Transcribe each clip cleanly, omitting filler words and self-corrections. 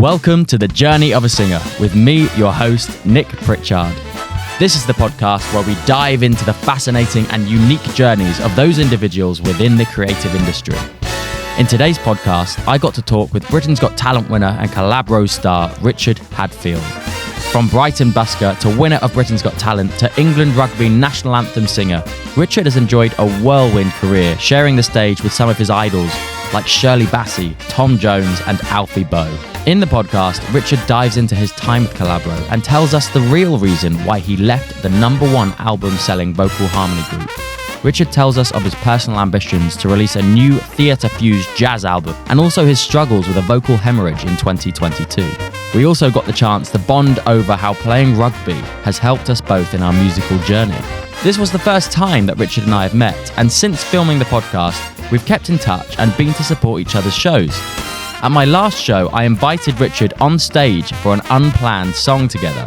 Welcome to The Journey of a Singer with me, your host, Nick Pritchard. This is the podcast where we dive into the fascinating and unique journeys of those individuals within the creative industry. In today's podcast, I got to talk with Britain's Got Talent winner and Collabro star, Richard Hadfield. From Brighton busker to winner of Britain's Got Talent to England Rugby National Anthem singer, Richard has enjoyed a whirlwind career, sharing the stage with some of his idols like Shirley Bassey, Tom Jones and Alfie Boe. In the podcast, Richard dives into his time with Collabro and tells us the real reason why he left the #1 album-selling vocal harmony group. Richard tells us of his personal ambitions to release a new theatre-fused jazz album and also his struggles with a vocal hemorrhage in 2022. We also got the chance to bond over how playing rugby has helped us both in our musical journey. This was the first time that Richard and I have met, and since filming the podcast, we've kept in touch and been to support each other's shows. At my last show, I invited Richard on stage for an unplanned song together.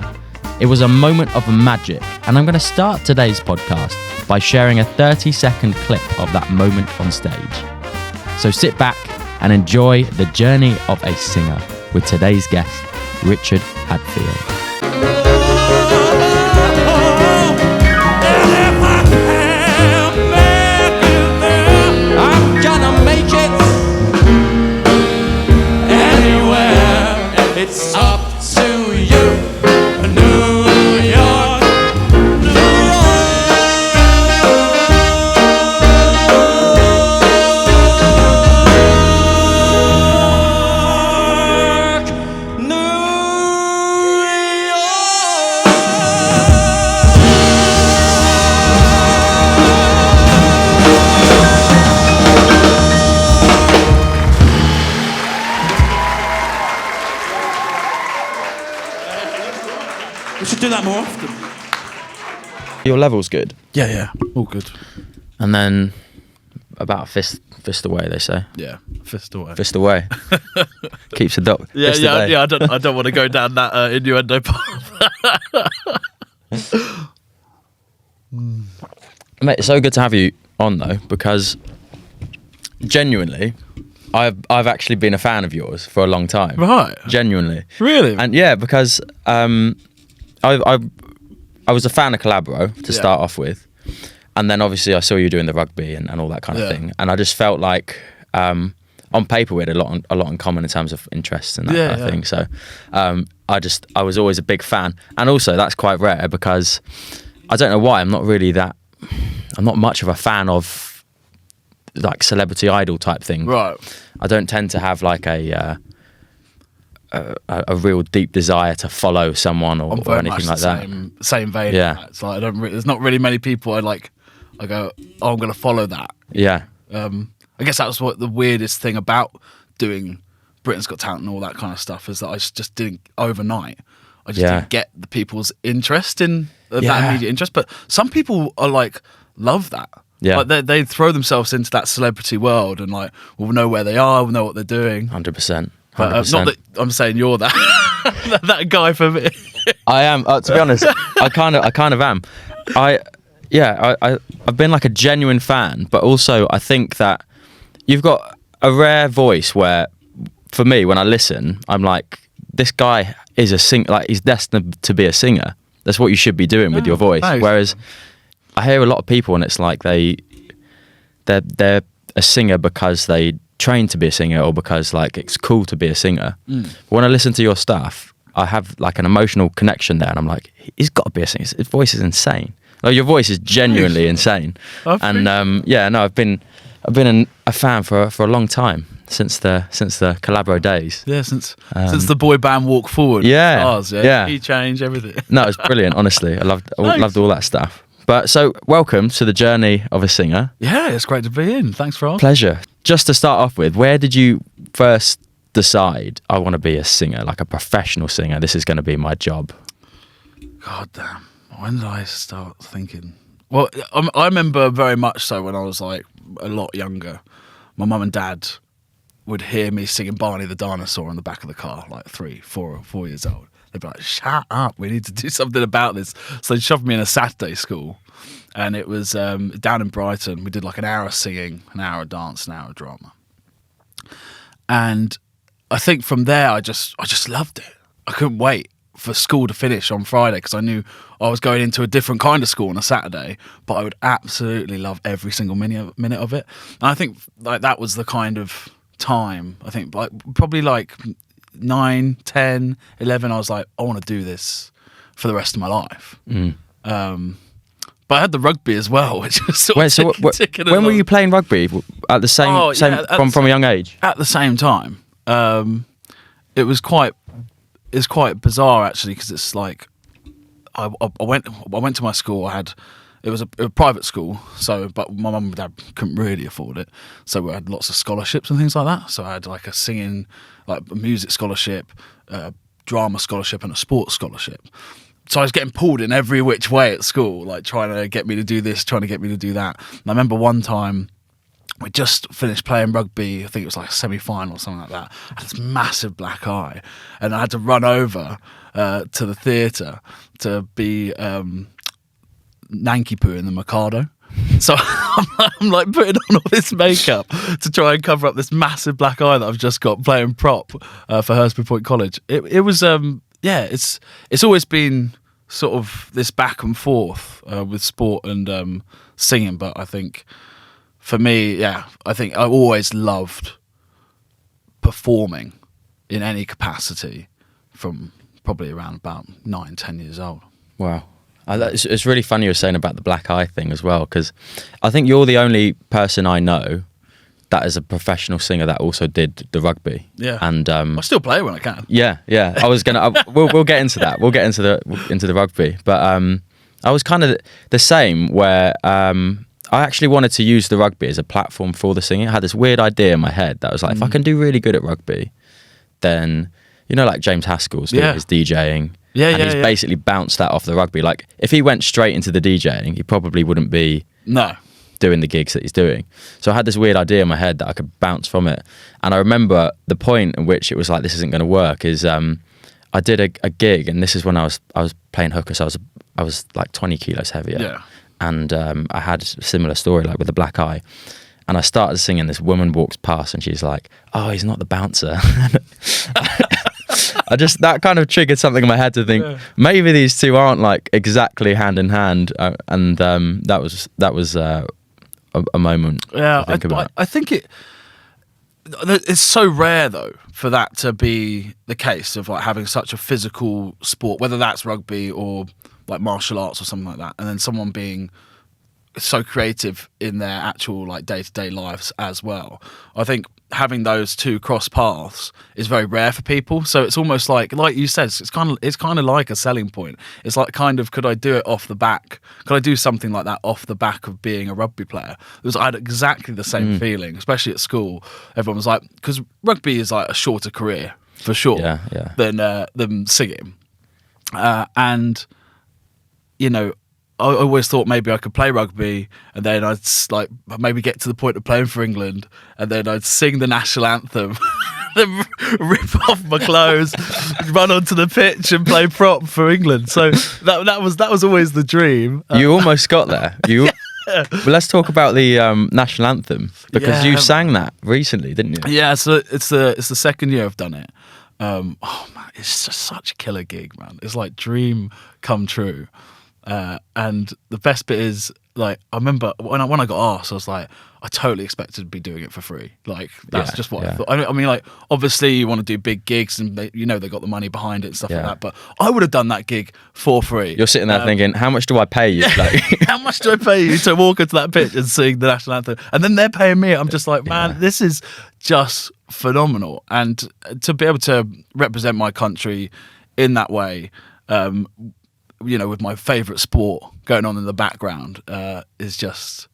It was a moment of magic, and I'm going to start today's podcast by sharing a 30-second clip of that moment on stage. So sit back and enjoy the journey of a singer with today's guest, Richard Hadfield. It's up to you, New York, New York, New We should do that more often. Your level's good. Yeah, all good. And then about fist away, they say. Yeah, fist away. Fist away. Keeps the dog. Yeah, fist yeah, away. yeah. I don't want to go down that innuendo path. Mate, it's so good to have you on though, because genuinely, I've actually been a fan of yours for a long time. Right. Genuinely. Really? And yeah, because I was a fan of Collabro to start off with, and then obviously I saw you doing the rugby and all that kind of thing, and I just felt like on paper we had a lot in common in terms of interests and that kind of thing. So I was always a big fan, and also that's quite rare because I don't know why I'm not much of a fan of like celebrity idol type thing. Right. I don't tend to have like a real deep desire to follow someone or anything like that. Same vein. Yeah. It's like there's not really many people I go, oh, I'm going to follow that. Yeah. I guess that was what the weirdest thing about doing Britain's Got Talent and all that kind of stuff is that I just didn't overnight. I just didn't get the people's interest in that immediate interest. But some people are like love that. Yeah. Like they throw themselves into that celebrity world and like will know where they are, will know what they're doing. 100%. But not that I'm saying you're that that guy for me. I am. To be honest, I kind of am. I've been like a genuine fan, but also I think that you've got a rare voice where, for me, when I listen, I'm like, this guy is a singer. Like he's destined to be a singer. That's what you should be doing with your voice. Thanks. Whereas I hear a lot of people, and it's like they're a singer because they trained to be a singer or because like it's cool to be a singer. But when I listen to your stuff, I have like an emotional connection there, and I'm like, he's got to be a singer. His voice is insane. Like, your voice is genuinely insane. And I've been a fan for a long time since the Collabro days. Yeah, since the boy band Walk Forward. Yeah, Ours, yeah. Key change, everything. No, it's brilliant. Honestly, I loved all that stuff. But so, welcome to the journey of a singer. Yeah, it's great to be in. Thanks for asking. Pleasure. Just to start off with, where did you first decide I want to be a singer, like a professional singer? This is going to be my job. God damn. When did I start thinking? Well, I remember very much so when I was like a lot younger. My mum and dad would hear me singing Barney the Dinosaur in the back of the car, like 3, 4 or 4 years old. They'd be like, shut up, we need to do something about this. So they shoved me in a Saturday school, and it was down in Brighton. We did like an hour of singing, an hour of dance, an hour of drama. And I think from there, I just loved it. I couldn't wait for school to finish on Friday because I knew I was going into a different kind of school on a Saturday, but I would absolutely love every single minute of it. And I think like that was the kind of time, I think like probably like 9, 10, 11, I was like, I want to do this for the rest of my life. But I had the rugby as well, which was sort of ticking when along. were you playing rugby? At the same from a young age? At the same time. It was quite bizarre actually, because it's like I went to my school. It was a private school, but my mum and dad couldn't really afford it, so we had lots of scholarships and things like that. So I had like a singing, like a music scholarship, a drama scholarship, and a sports scholarship. So I was getting pulled in every which way at school, like trying to get me to do this, trying to get me to do that. And I remember one time we just finished playing rugby. I think it was like a semi-final or something like that. I had this massive black eye, and I had to run over to the theatre to be Nanky Poo in the Mikado. So I'm like putting on all this makeup to try and cover up this massive black eye that I've just got playing prop for Hurstby Point College. It was it's always been sort of this back and forth with sport and singing, but I think for me, I think I always loved performing in any capacity from probably around about 9, 10 years old. Wow. It's really funny you were saying about the black eye thing as well, because I think you're the only person I know that is a professional singer that also did the rugby. Yeah. And I still play when I can. Yeah. I was gonna. We'll get into that. We'll get into the rugby. But I was kind of the same, where I actually wanted to use the rugby as a platform for the singing. I had this weird idea in my head that was like, if I can do really good at rugby, then like James Haskell's doing his DJing. And he's basically bounced that off the rugby. Like if he went straight into the DJing, he probably wouldn't be doing the gigs that he's doing. So I had this weird idea in my head that I could bounce from it. And I remember the point in which it was like, this isn't going to work is I did a gig, and this is when I was playing hooker, so I was like 20 kilos heavier. Yeah. And I had a similar story, like with the black eye. And I started singing, this woman walks past and she's like, oh, he's not the bouncer. That kind of triggered something in my head to think maybe these two aren't like exactly hand in hand, and that was a moment. Yeah, I think it's so rare though for that to be the case of like having such a physical sport, whether that's rugby or like martial arts or something like that, and then someone being so creative in their actual like day-to-day lives as well. I think having those two cross paths is very rare for people, so it's almost like you said, it's kind of like a selling point. It's like kind of, could I do it off the back? Could I do something like that off the back of being a rugby player? I had exactly the same feeling, especially at school. Everyone was like, because rugby is like a shorter career for sure than singing, and I always thought maybe I could play rugby, and then I'd like maybe get to the point of playing for England, and then I'd sing the national anthem, then rip off my clothes, run onto the pitch, and play prop for England. So that was always the dream. You almost got there. But let's talk about the national anthem, because you sang that recently, didn't you? Yeah, so it's the second year I've done it. Oh man, it's just such a killer gig, man. It's like dream come true. And the best bit is, like, I remember when I got asked, I was like, I totally expected to be doing it for free. Like, that's just what I thought. I mean, like, obviously you want to do big gigs, and they got the money behind it and stuff like that. But I would have done that gig for free. You're sitting there thinking, how much do I pay you? Like, how much do I pay you to walk into that pitch and sing the national anthem? And then they're paying me. I'm just like, man, this is just phenomenal. And to be able to represent my country in that way, with my favourite sport going on in the background, is just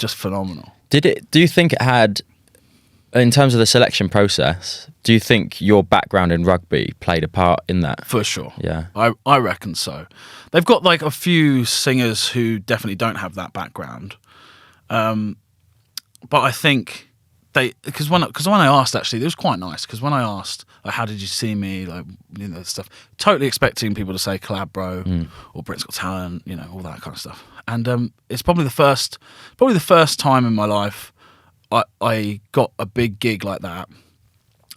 phenomenal. Do you think it had, in terms of the selection process, do you think your background in rugby played a part in that? For sure. Yeah. I reckon so. They've got like a few singers who definitely don't have that background. But I think because when I asked, actually, it was quite nice, because when I asked, like, how did you see me, like, stuff, totally expecting people to say Collabro or Britain's Got Talent, all that kind of stuff. And it's probably the first time in my life I got a big gig like that,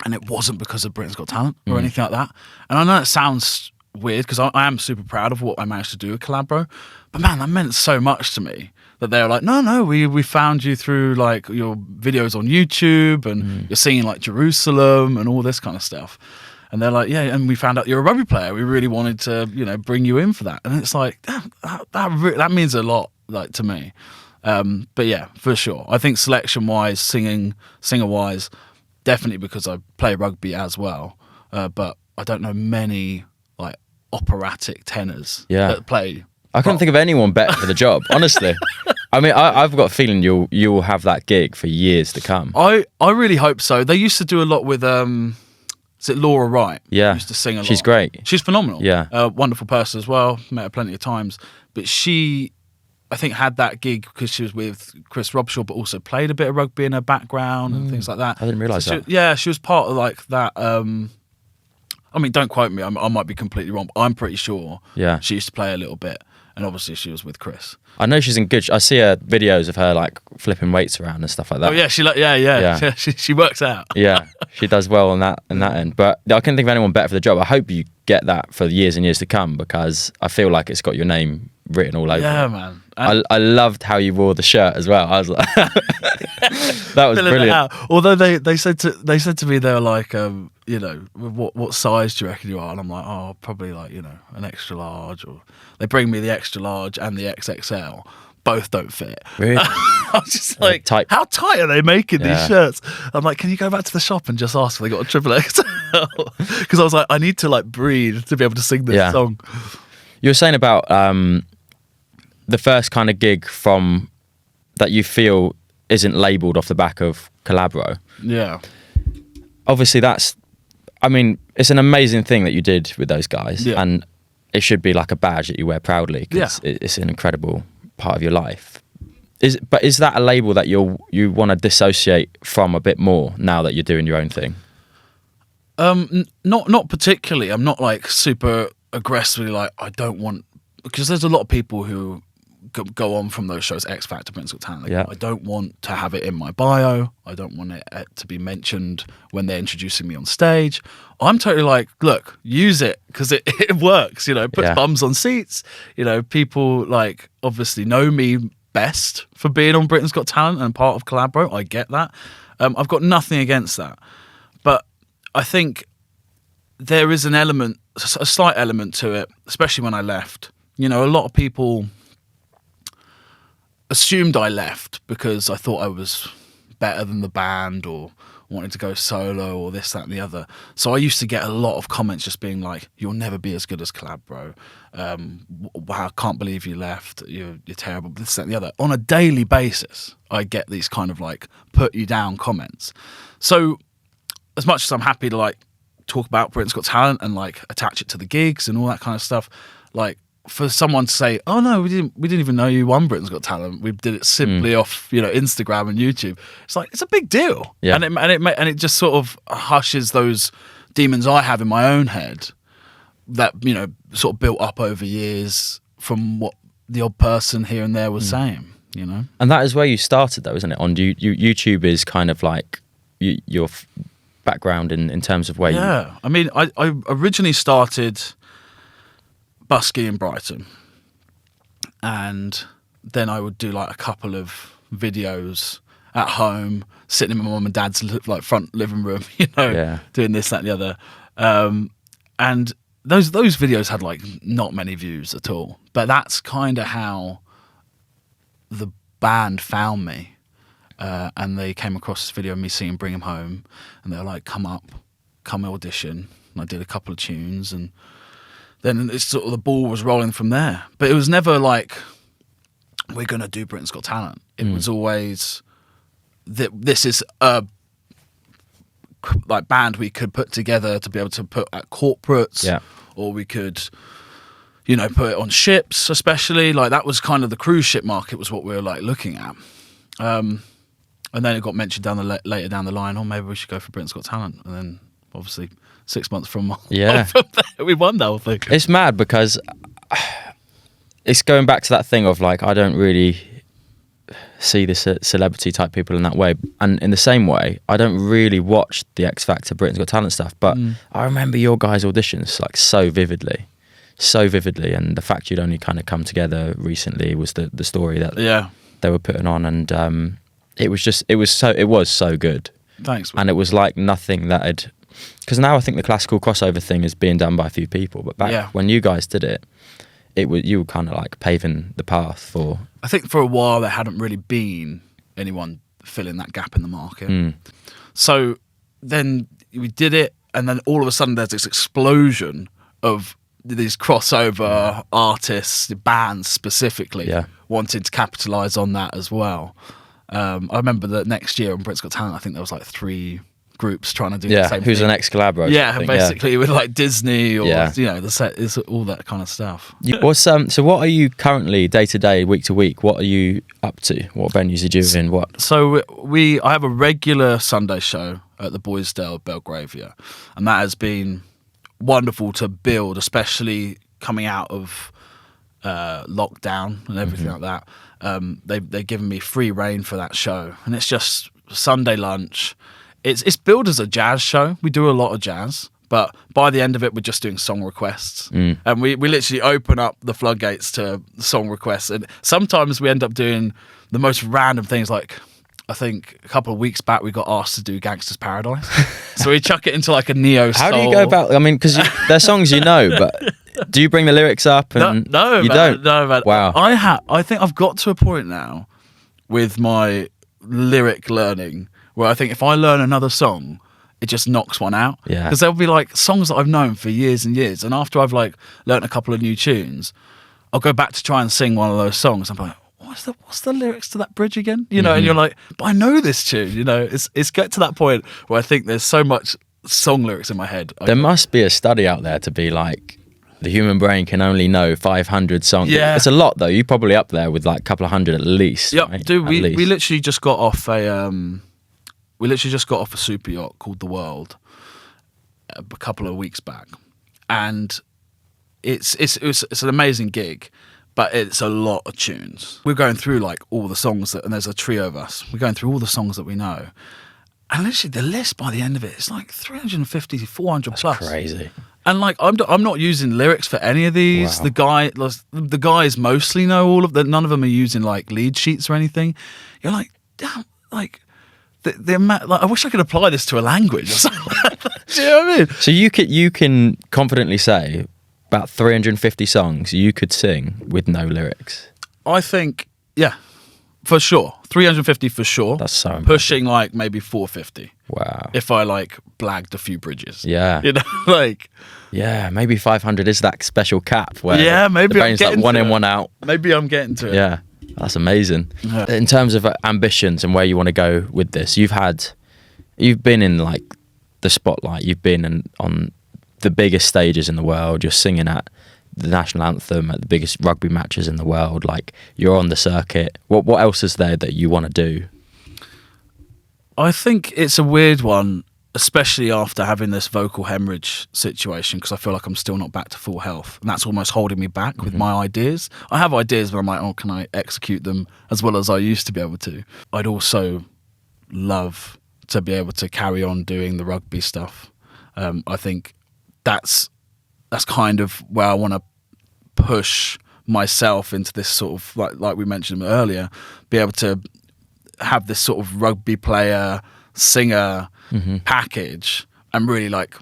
and it wasn't because of Britain's Got Talent or anything like that. And I know it sounds weird because I am super proud of what I managed to do with Collabro, but man, that meant so much to me that they were like, no, we found you through like your videos on YouTube and you're singing like Jerusalem and all this kind of stuff. And they're like, yeah, and we found out you're a rugby player. We really wanted to, bring you in for that. And it's like, that means a lot, like, to me. But yeah, for sure. I think selection-wise, singer-wise, definitely because I play rugby as well. But I don't know many, like, operatic tenors that play. I can't think of anyone better for the job, honestly. I mean, I've got a feeling you'll have that gig for years to come. I really hope so. They used to do a lot with... is it Laura Wright? Yeah. Used to sing a lot. She's great. She's phenomenal. Yeah. Wonderful person as well. Met her plenty of times. But she, I think, had that gig because she was with Chris Robshaw, but also played a bit of rugby in her background and things like that. I didn't realise that. She was part of like that. I mean, don't quote me. I might be completely wrong, but I'm pretty sure she used to play a little bit. And obviously she was with Chris. I know she's in good... I see her videos of her like flipping weights around and stuff like that. Oh yeah, she works out. Yeah, she does well on that end. But I couldn't think of anyone better for the job. I hope you get that for years and years to come because I feel like it's got your name written all over. Yeah, it. man. I loved how you wore the shirt as well. I was like, that was brilliant. Although they said to me, they were like, what size do you reckon you are? And I'm like, oh, probably like an extra large. Or they bring me the extra large and the XXL. Both don't fit. Really? I was just like, tight. How tight are they making these shirts? I'm like, can you go back to the shop and just ask if they got a triple XL? Because I was like, I need to like breathe to be able to sing this song. You were saying about the first kind of gig from that you feel isn't labelled off the back of Collabro. Yeah. Obviously, it's an amazing thing that you did with those guys, and it should be like a badge that you wear proudly because it's an incredible part of your life. But is that a label that you want to dissociate from a bit more now that you're doing your own thing? Not particularly. I'm not like super aggressively like I don't want, because there's a lot of people who go on from those shows, X Factor, Britain's Got Talent. I don't want to have it in my bio. I don't want it to be mentioned when they're introducing me on stage. I'm totally like, look, use it because it works. Puts bums on seats. People like obviously know me best for being on Britain's Got Talent and part of Collabro. I get that. I've got nothing against that, but I think there is a slight element to it, especially when I left. A lot of people assumed I left because I thought I was better than the band or wanted to go solo or this, that and the other. So I used to get a lot of comments just being like, you'll never be as good as Collabro. Wow, I can't believe you left. You're terrible. This, that and the other. On a daily basis, I get these kind of like put you down comments. So as much as I'm happy to like talk about Britain's Got Talent and like attach it to the gigs and all that kind of stuff, like for someone to say, oh no, we didn't even know you won Britain's Got Talent. We did it simply off, Instagram and YouTube. It's like, it's a big deal. Yeah. And it just sort of hushes those demons I have in my own head that, sort of built up over years from what the odd person here and there was saying, And that is where you started though, isn't it? On YouTube is kind of like your background in terms of where you... Yeah. I mean, I originally started busking in Brighton, and then I would do like a couple of videos at home, sitting in my mum and dad's like front living room, doing this, that, and the other. And those videos had like not many views at all. But that's kind of how the band found me, and they came across this video of me singing "Bring 'Em Home," and they were like, "Come audition." And I did a couple of tunes and. Then it's sort of the ball was rolling from there. But it was never like, we're going to do Britain's Got Talent. It was always, this is a like band we could put together to be able to put at corporates, or we could, put it on ships, especially. Like that was kind of the cruise ship market was what we were like looking at. And then it got mentioned later down the line, maybe we should go for Britain's Got Talent. And then obviously 6 months from there, we won the whole thing. It's mad because it's going back to that thing of like, I don't really see the celebrity type people in that way. And in the same way, I don't really watch the X Factor, Britain's Got Talent stuff, but I remember your guys' auditions like so vividly. And the fact you'd only kind of come together recently was the story that they were putting on, and it was so good. Thanks, man. And it was like nothing that had, because now I think the classical crossover thing is being done by a few people, but back when you guys did it, you were kind of like paving the path for. I think for a while there hadn't really been anyone filling that gap in the market. So then we did it, and then all of a sudden there's this explosion of these crossover artists, bands specifically, wanting to capitalise on that as well. I remember that next year on Britain's Got Talent, I think there was like 3 groups trying to do the same who's thing. an ex-Collabro. Yeah, basically with like Disney or the set, it's all that kind of stuff. So what are you currently day to day, week to week? What are you up to? What venues are you doing? What? So I have a regular Sunday show at the Boisdale of Belgravia, and that has been wonderful to build, especially coming out of lockdown and everything like that. They've given me free reign for that show, and it's just Sunday lunch. It's billed as a jazz show. We do a lot of jazz, but by the end of it, we're just doing song requests. And we literally open up the floodgates to song requests. And sometimes we end up doing the most random things. Like, I think a couple of weeks back, we got asked to do Gangsta's Paradise. So we chuck it into like a neo soul. How do you go about, I mean, because they're songs but do you bring the lyrics up? And no, you man, don't? No, man. Wow. I think I've got to a point now with my lyric learning where I think if I learn another song, it just knocks one out. Yeah. Because there'll be like songs that I've known for years and years, and after I've like learnt a couple of new tunes, I'll go back to try and sing one of those songs. I'm like, what's the lyrics to that bridge again? You know, and you're like, but I know this tune. You know, it's get to that point where I think there's so much song lyrics in my head. There must be a study out there to be like, the human brain can only know 500 songs. Yeah. It's a lot though. You're probably up there with like a couple of hundred at least. Yep, right? dude. We literally just got off a super yacht called the World a couple of weeks back, and it's an amazing gig, but it's a lot of tunes. We're going through like all the songs and there's a trio of us. We're going through all the songs that we know, and literally the list by the end of it is like 350, 400 That's plus. crazy. And like I'm not using lyrics for any of these. Wow. The guys mostly know all of them. None of them are using like lead sheets or anything. You're like, damn, like. Like, I wish I could apply this to a language or something. Do you know what I mean? So you can confidently say about 350 songs you could sing with no lyrics. I think, yeah, for sure. 350 for sure. That's so impressive. Pushing like maybe 450. Wow. If I like blagged a few bridges. Yeah. You know, like. Yeah, maybe 500 is that special cap where maybe the brain's like one in, one out. Maybe I'm getting to it. Yeah. That's amazing. Yeah. In terms of ambitions and where you want to go with this, you've been in like the spotlight. You've been on the biggest stages in the world. You're singing at the national anthem at the biggest rugby matches in the world. Like, you're on the circuit. What else is there that you want to do? I think it's a weird one, especially after having this vocal hemorrhage situation, because I feel like I'm still not back to full health, and that's almost holding me back with my ideas. I have ideas, but I'm like, oh, can I execute them as well as I used to be able to? I'd also love to be able to carry on doing the rugby stuff. I think that's kind of where I want to push myself into this sort of, like we mentioned earlier, be able to have this sort of rugby player, singer package. And really, like,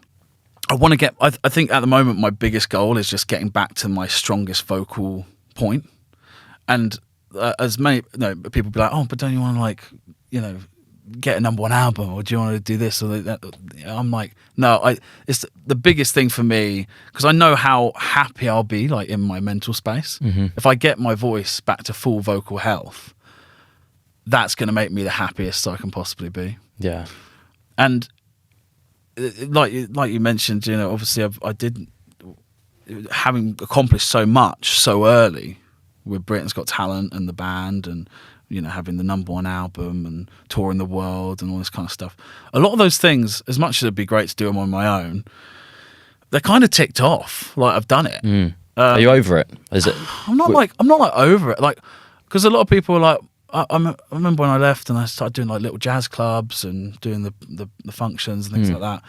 I want to get, I think at the moment my biggest goal is just getting back to my strongest vocal point. And as many people be like, oh, but don't you want to, like, you know, get a #1 album, or do you want to do this or that? I'm like, no, it's the biggest thing for me, because I know how happy I'll be, like, in my mental space. If I get my voice back to full vocal health, that's going to make me the happiest I can possibly be. Yeah. And like you mentioned, you know, obviously having accomplished so much so early with Britain's Got Talent and the band, and, you know, having the #1 album and touring the world and all this kind of stuff. A lot of those things, as much as it'd be great to do them on my own, they're kind of ticked off. Like, I've done it. Are you over it? Is it? I'm not like over it. Like, because a lot of people are like, I remember when I left and I started doing like little jazz clubs and doing the functions and things like that.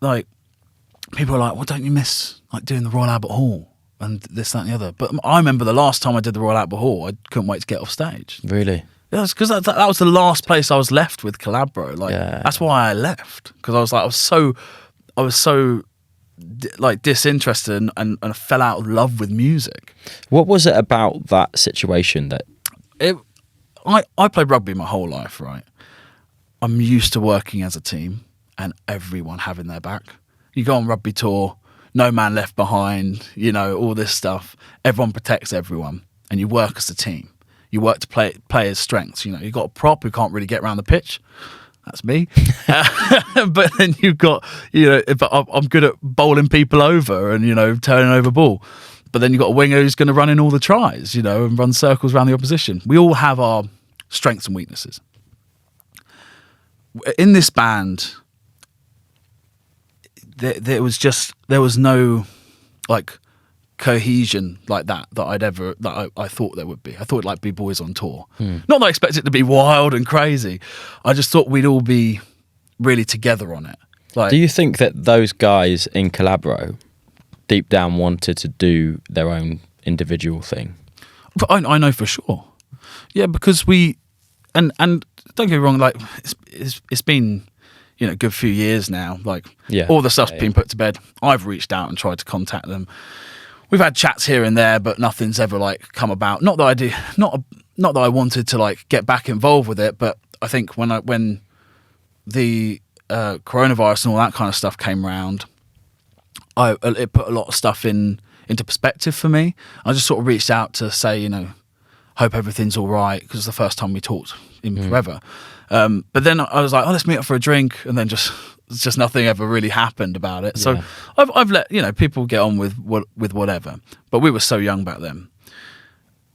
Like, people are like, well, don't you miss like doing the Royal Albert Hall and this, that and the other? But I remember the last time I did the Royal Albert Hall, I couldn't wait to get off stage. Really? Yeah, because that was the last place I was left with Collabro. Like, that's why I left, because I was so like disinterested and I fell out of love with music. What was it about that situation that... I played rugby my whole life, right? I'm used to working as a team and everyone having their back. You go on rugby tour, no man left behind, you know, all this stuff. Everyone protects everyone and you work as a team. You work to play players' strengths. You know, you've got a prop who can't really get around the pitch. That's me. But then you've got, you know, I'm good at bowling people over and, you know, turning over ball. But then you've got a winger who's going to run in all the tries, you know, and run circles around the opposition. We all have our strengths and weaknesses. In this band, there was no like cohesion like that I thought there would be. I thought it'd like be boys on tour. Not that I expected it to be wild and crazy. I just thought we'd all be really together on it. Like, do you think that those guys in Collabro deep down wanted to do their own individual thing? But I know for sure. Yeah, because we and don't get me wrong, like it's been, you know, a good few years now. Like, all the stuff's been put to bed. I've reached out and tried to contact them. We've had chats here and there, but nothing's ever like come about. Not that I wanted to like get back involved with it, but I think when the coronavirus and all that kind of stuff came around, it put a lot of stuff into perspective for me. I just sort of reached out to say, you know, hope everything's all right, because it's the first time we talked in forever. But then I was like, oh, let's meet up for a drink, and then just nothing ever really happened about it. So I've let, you know, people get on with whatever. But we were so young back then.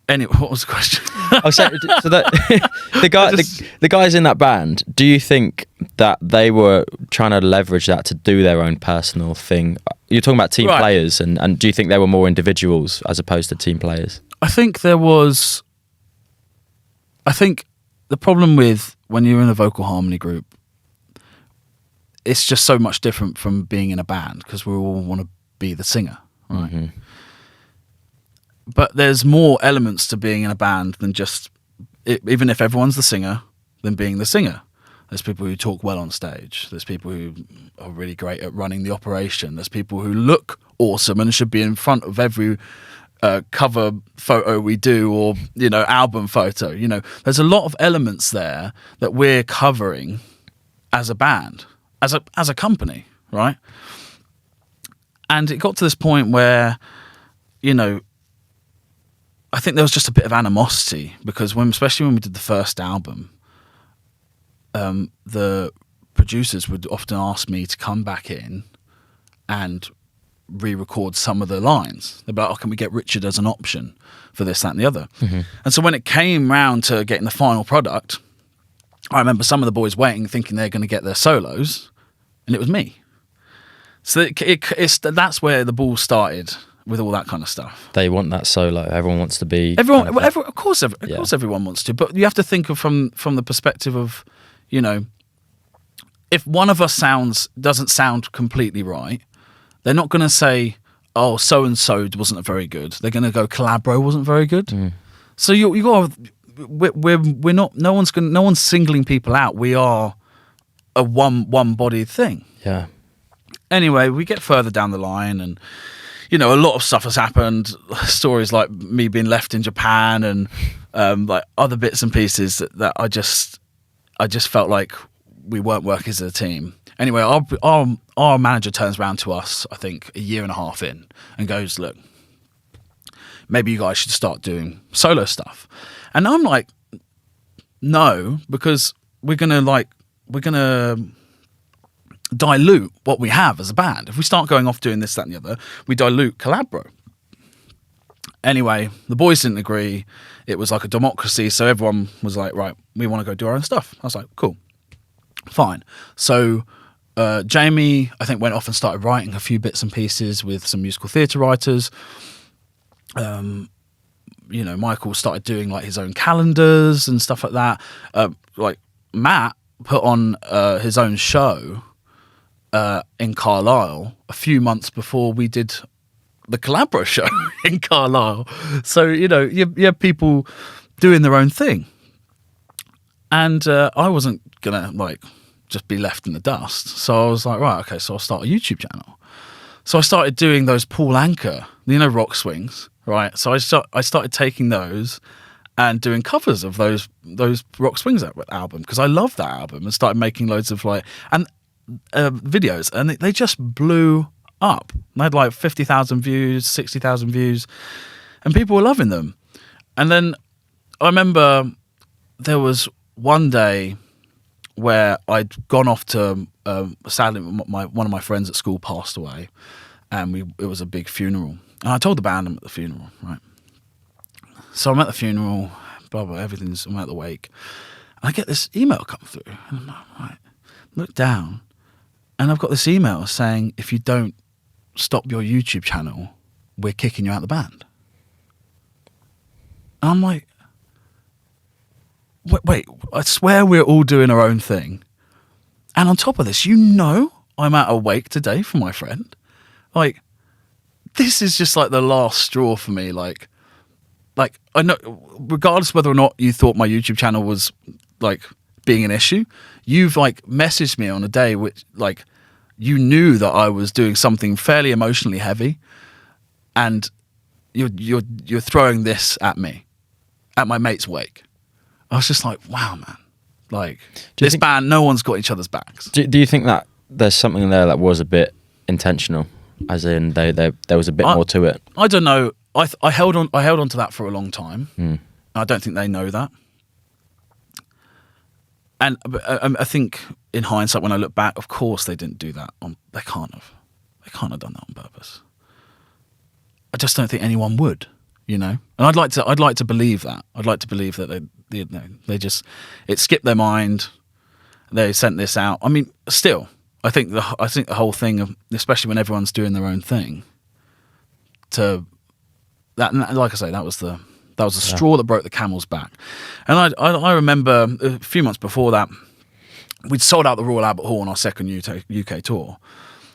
Anyway, what was the question? So that the guys in that band, do you think that they were trying to leverage that to do their own personal thing? You're talking about team players, and do you think they were more individuals as opposed to team players? I think the problem with when you're in a vocal harmony group, it's just so much different from being in a band, because we all want to be the singer, right? Mm-hmm. But there's more elements to being in a band than just, even if everyone's the singer, than being the singer. There's people who talk well on stage. There's people who are really great at running the operation. There's people who look awesome and should be in front of every cover photo we do, or, you know, album photo. You know, there's a lot of elements there that we're covering as a band, as a company, right? And it got to this point where, you know, I think there was just a bit of animosity, because especially when we did the first album, the producers would often ask me to come back in and re-record some of the lines. They'd be like, oh, can we get Richard as an option for this, that and the other? Mm-hmm. And so when it came round to getting the final product, I remember some of the boys waiting, thinking they're going to get their solos, and it was me. So that's where the ball started with all that kind of stuff. They want that solo. Everyone wants to be... Of course everyone wants to, but you have to think of from the perspective of, you know, if one of us doesn't sound completely right, they're not going to say, oh, so-and-so wasn't very good. They're going to go, Collabro wasn't very good. Mm. So you got to... We're not... No one's singling people out. We are a one-bodied thing. Yeah. Anyway, we get further down the line, and, you know, a lot of stuff has happened. Stories like me being left in Japan, and like other bits and pieces that I just felt like we weren't working as a team. Anyway, our manager turns around to us, I think, a year and a half in, and goes, look, maybe you guys should start doing solo stuff. And I'm like, no, because we're gonna dilute what we have as a band. If we start going off doing this, that and the other, we dilute Collabro. Anyway, the boys didn't agree. It was like a democracy, so everyone was like, right, we want to go do our own stuff. I was like, cool, fine. So Jamie, I think, went off and started writing a few bits and pieces with some musical theatre writers. Michael started doing like his own calendars and stuff like that. Like Matt put on his own show in Carlisle a few months before we did the Collabro show in Carlisle. So, you have people doing their own thing. And I wasn't going to like just be left in the dust. So I was like, right, okay, so I'll start a YouTube channel. So I started doing those Paul Anka, rock swings, right? So I started taking those and doing covers of those Rock Swings album, because I love that album, and started making loads of videos, and they just blew up. I had like 50,000 views, 60,000 views, and people were loving them. And then I remember there was one day where I'd gone off to, sadly, one of my friends at school passed away, and it was a big funeral. And I told the band I'm at the funeral, right? So I'm at the funeral, blah, blah, I'm at the wake. And I get this email come through. And I'm like, right, look down. And I've got this email saying, if you don't stop your YouTube channel, we're kicking you out of the band. And I'm like, wait, I swear we're all doing our own thing. And on top of this, I'm at a wake today for my friend. Like, this is just like the last straw for me. Like I know, regardless of whether or not you thought my YouTube channel was like being an issue, you've like messaged me on a day which like you knew that I was doing something fairly emotionally heavy, and you're throwing this at me at my mate's wake. I was just like, wow, man. Like, this band, no one's got each other's backs. Do you think that there's something there that was a bit intentional, as in there was a bit more to it? I don't know. I held on to that for a long time. I don't think they know that. And I think in hindsight, when I look back, of course they didn't do that. They can't have done that on purpose. I just don't think anyone would, And I'd like to believe that. I'd like to believe that they just, it skipped their mind. They sent this out. I mean, still, I think the whole thing, especially when everyone's doing their own thing, like I say, that was the straw that broke the camel's back. And I remember a few months before that, we'd sold out the Royal Albert Hall on our second UK tour.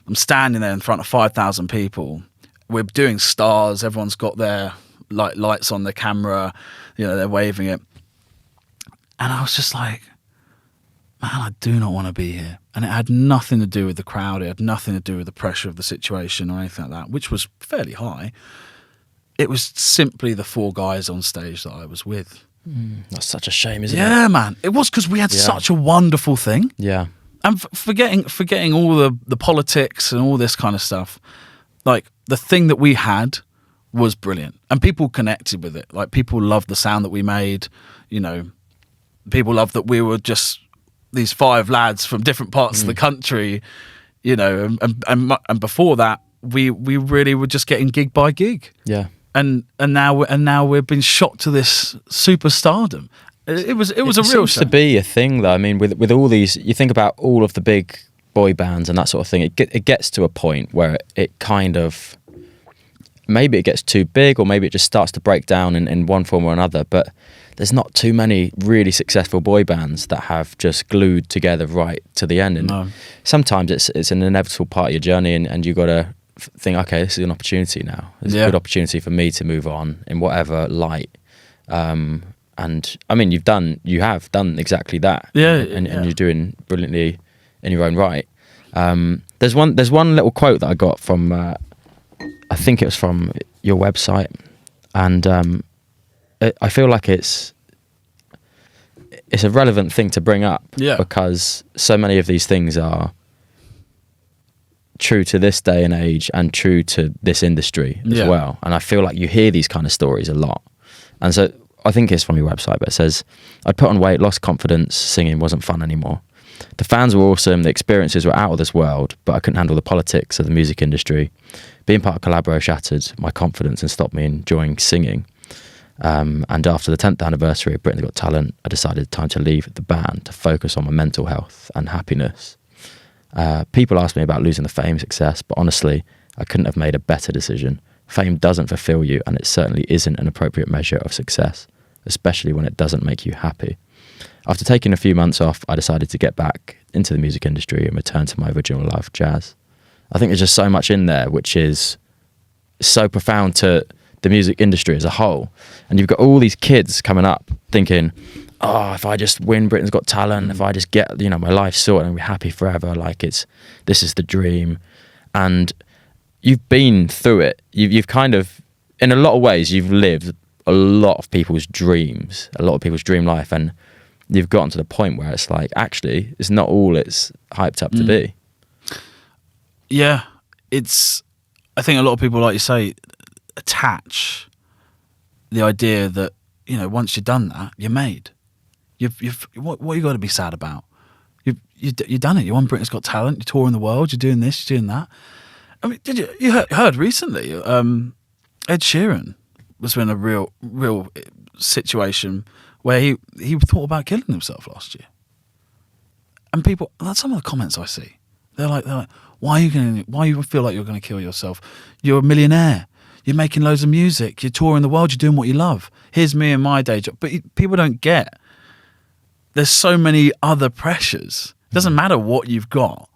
I'm standing there in front of 5,000 people. We're doing stars. Everyone's got their lights on their camera. They're waving it. And I was just like, man, I do not want to be here. And it had nothing to do with the crowd. It had nothing to do with the pressure of the situation or anything like that, which was fairly high. It was simply the four guys on stage that I was with. That's such a shame, isn't it? Yeah, man. It was, because we had such a wonderful thing. Yeah. And forgetting all the politics and all this kind of stuff, like, the thing that we had was brilliant. And people connected with it. Like, people loved the sound that we made. People loved that we were just these five lads from different parts of the country, and before that, we really were just getting gig by gig. Yeah. And now we've been shot to this superstardom. It was a real seems to be a thing, though. I mean, with all these, you think about all of the big boy bands and that sort of thing. It gets to a point where it kind of, maybe it gets too big, or maybe it just starts to break down in one form or another. But there's not too many really successful boy bands that have just glued together right to the end. And sometimes it's an inevitable part of your journey, and you got to think, okay, this is an opportunity now. It's a good opportunity for me to move on in whatever light. And I mean, you have done exactly that. And you're doing brilliantly in your own right. There's one little quote that I got from, I think it was from your website, and I feel like it's a relevant thing to bring up, because so many of these things are true to this day and age and true to this industry as well. And I feel like you hear these kind of stories a lot. And so I think it's from your website, but it says, I put on weight, lost confidence, singing wasn't fun anymore. The fans were awesome, the experiences were out of this world, but I couldn't handle the politics of the music industry. Being part of Collabro shattered my confidence and stopped me enjoying singing. And after the 10th anniversary of Britain's Got Talent, I decided time to leave the band to focus on my mental health and happiness. People ask me about losing the fame, success, but honestly, I couldn't have made a better decision. fame doesn't fulfill you, and it certainly isn't an appropriate measure of success, especially when it doesn't make you happy. After taking a few months off, I decided to get back into the music industry and return to my original love, jazz. I think there's just so much in there which is so profound to the music industry as a whole. And you've got all these kids coming up thinking, oh, if I just win Britain's Got Talent, if I just get, my life sorted and be happy forever, this is the dream. And you've been through it. You've kind of, in a lot of ways, you've lived a lot of people's dreams, a lot of people's dream life. And you've gotten to the point where it's like, actually, it's not all it's hyped up to be. Yeah, I think a lot of people, like you say, attach the idea that, once you've done that, you're made. What you got to be sad about? You've done it. You won Britain's Got Talent. You're touring the world. You're doing this. You're doing that. I mean, you heard recently? Ed Sheeran was in a real situation where he thought about killing himself last year. And people, that's some of the comments I see. They're like, why you feel like you're going to kill yourself? You're a millionaire. You're making loads of music. You're touring the world. You're doing what you love. Here's me and my day job. But people don't get. There's so many other pressures. It doesn't matter what you've got,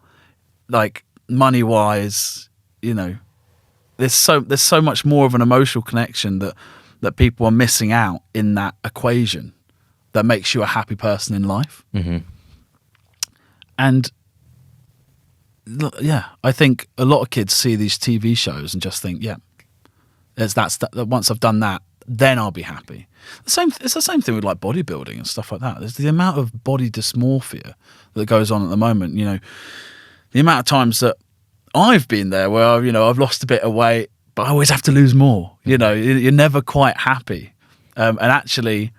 like money-wise. There's so much more of an emotional connection that people are missing out in that equation that makes you a happy person in life. Mm-hmm. And yeah, I think a lot of kids see these TV shows and just think, yeah, once I've done that, then I'll be happy. It's the same thing with like bodybuilding and stuff like that. There's the amount of body dysmorphia that goes on at the moment. The amount of times that I've been there where I've lost a bit of weight, but I always have to lose more. You're never quite happy. And actually,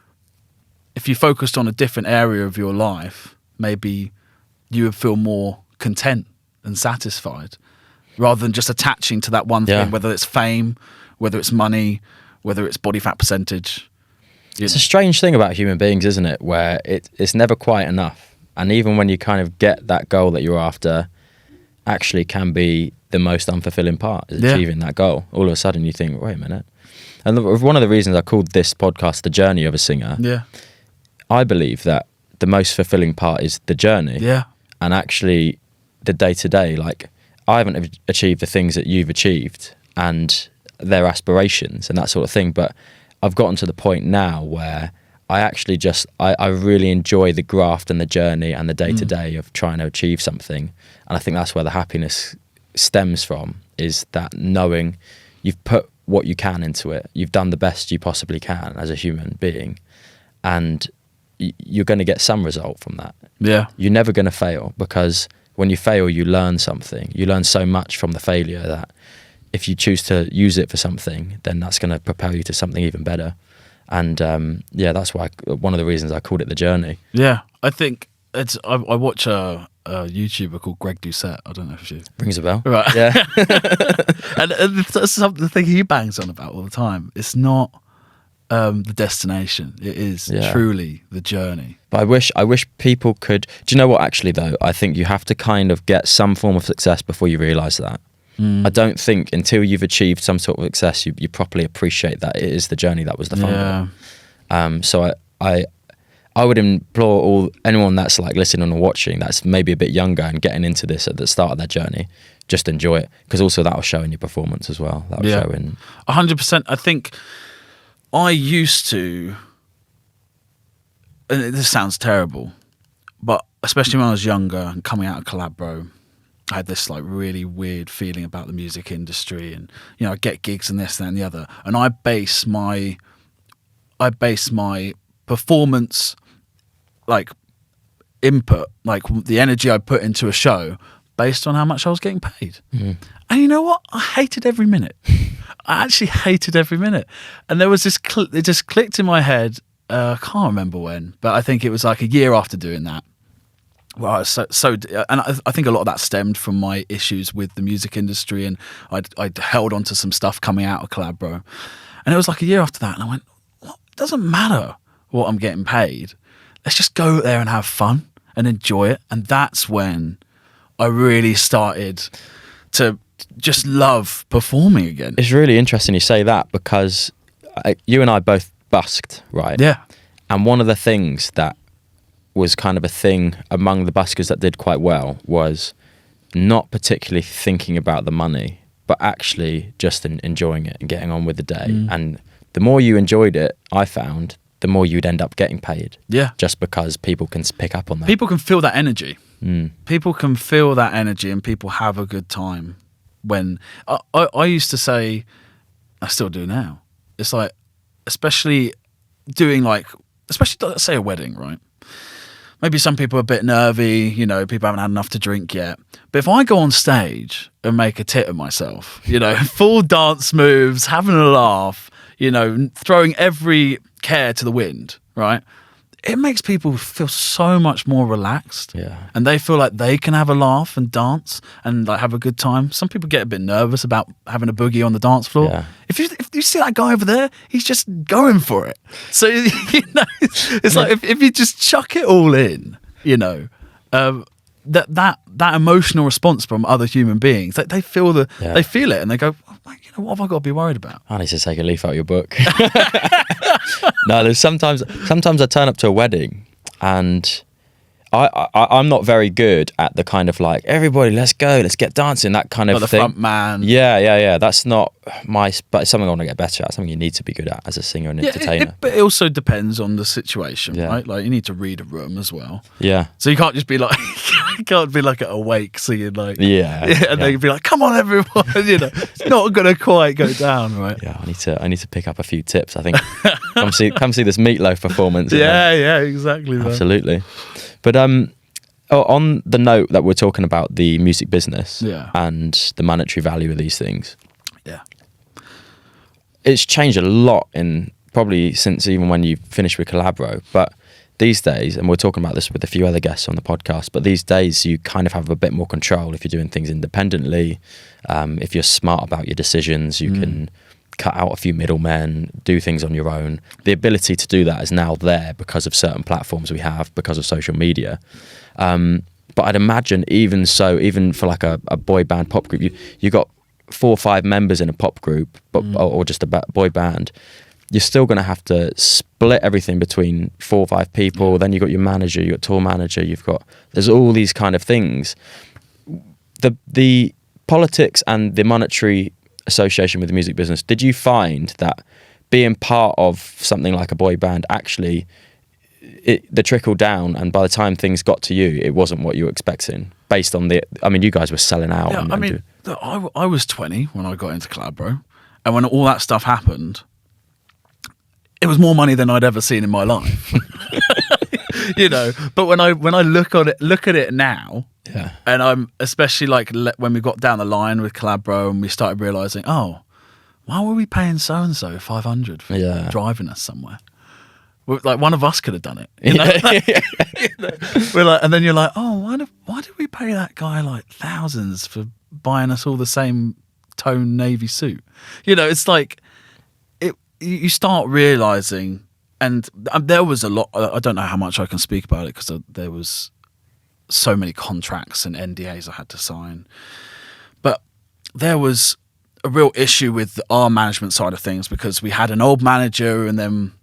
if you focused on a different area of your life, maybe you would feel more content and satisfied rather than just attaching to that one thing, whether it's fame, whether it's money, whether it's body fat percentage. It's a strange thing about human beings, isn't it? Where it's never quite enough. And even when you kind of get that goal that you're after, actually can be the most unfulfilling part, is achieving that goal. All of a sudden you think, wait a minute. And one of the reasons I called this podcast The Journey of a Singer, I believe that the most fulfilling part is the journey. Yeah. And actually the day-to-day, like I haven't achieved the things that you've achieved and their aspirations and that sort of thing, but I've gotten to the point now where I actually I really enjoy the graft and the journey and the day-to-day of trying to achieve something. And I think that's where the happiness stems from, is that knowing you've put what you can into it, you've done the best you possibly can as a human being, and you're going to get some result from that. Yeah. You're never going to fail, because when you fail, you learn something. You learn so much from the failure that if you choose to use it for something, then that's going to propel you to something even better. And that's why one of the reasons I called it The Journey. Yeah, I think I watch a YouTuber called Greg Doucette. I don't know if you... Rings a bell. Right. Yeah. and that's the thing he bangs on about all the time. It's not the destination. It is truly the journey. But I wish people could... Do you know what, actually, though? I think you have to kind of get some form of success before you realise that. I don't think until you've achieved some sort of success, you properly appreciate that it is the journey that was the fun bit. So I would implore anyone that's like listening or watching that's maybe a bit younger and getting into this at the start of their journey, just enjoy it, because also that will show in your performance as well. That will show in 100%. I think I used to, and this sounds terrible, but especially when I was younger and coming out of Collabro, I had this like really weird feeling about the music industry, and I get gigs and this, that, and the other, and I base my performance, like input, like the energy I put into a show, based on how much I was getting paid. And you know what? I hated every minute. I actually hated every minute. And there was this, it just clicked in my head. I can't remember when, but I think it was like a year after doing that. Well, I was and I think a lot of that stemmed from my issues with the music industry, and I'd held on to some stuff coming out of Collabro. And it was like a year after that, and I went, well, it doesn't matter what I'm getting paid. Let's just go there and have fun and enjoy it. And that's when I really started to just love performing again. It's really interesting you say that, because you and I both busked, right? Yeah. And one of the things that was kind of a thing among the buskers that did quite well was not particularly thinking about the money, but actually just enjoying it and getting on with the day. And the more you enjoyed it, I found, the more you'd end up getting paid. Yeah. Just because people can pick up on that. People can feel that energy. People can feel that energy, and people have a good time. When I used to say, I still do now, it's like, especially doing especially let's say a wedding, right? Maybe some people are a bit nervy, people haven't had enough to drink yet. But if I go on stage and make a tit of myself, full dance moves, having a laugh, throwing every care to the wind, right? It makes people feel so much more relaxed. Yeah. And they feel like they can have a laugh and dance and have a good time. Some people get a bit nervous about having a boogie on the dance floor. Yeah. If you see that guy over there, he's just going for it. So, it's like if you just chuck it all in, that emotional response from other human beings, they feel they feel it, and they go, what have I got to be worried about? I need to take a leaf out of your book. No, there's sometimes I turn up to a wedding and I'm not very good at the kind of everybody, let's go, let's get dancing, that kind of the thing. Front man. Yeah. That's not but it's something I want to get better at, something you need to be good at as a singer and entertainer. But it also depends on the situation, right? You need to read a room as well. Yeah. So you can't just be you can't be at a wake singing and then you'd be like, come on everyone, it's not gonna quite go down, right? Yeah, I need to pick up a few tips. I think come see this Meatloaf performance. Yeah, exactly. Absolutely. But on the note that we're talking about the music business and the monetary value of these things, it's changed a lot in probably since even when you finished with Collabro. But these days, and we're talking about this with a few other guests on the podcast, but these days you kind of have a bit more control if you're doing things independently. If you're smart about your decisions, you can cut out a few middlemen, do things on your own. The ability to do that is now there because of certain platforms we have, because of social media. But I'd imagine even for a boy band pop group, you got 4 or 5 members in a pop group, or just a boy band. You're still going to have to split everything between 4 or 5 people. Then you've got your manager, you've got tour manager, there's all these kind of things. The politics and the monetary association with the music business, did you find that being part of something like a boy band, actually the trickle down, and by the time things got to you, it wasn't what you were expecting based on you guys were selling out? I was 20 when I got into Collabro, and when all that stuff happened, it was more money than I'd ever seen in my life. But when I look at it now, and I'm especially when we got down the line with Collabro and we started realizing, why were we paying so and so 500 for driving us somewhere? One of us could have done it. We're and then you're like, why did we pay that guy thousands for buying us all the same tone navy suit? It's you start realizing, and there was a lot. I don't know how much I can speak about it because there was so many contracts and NDAs I had to sign, but there was a real issue with our management side of things because we had an old manager, and then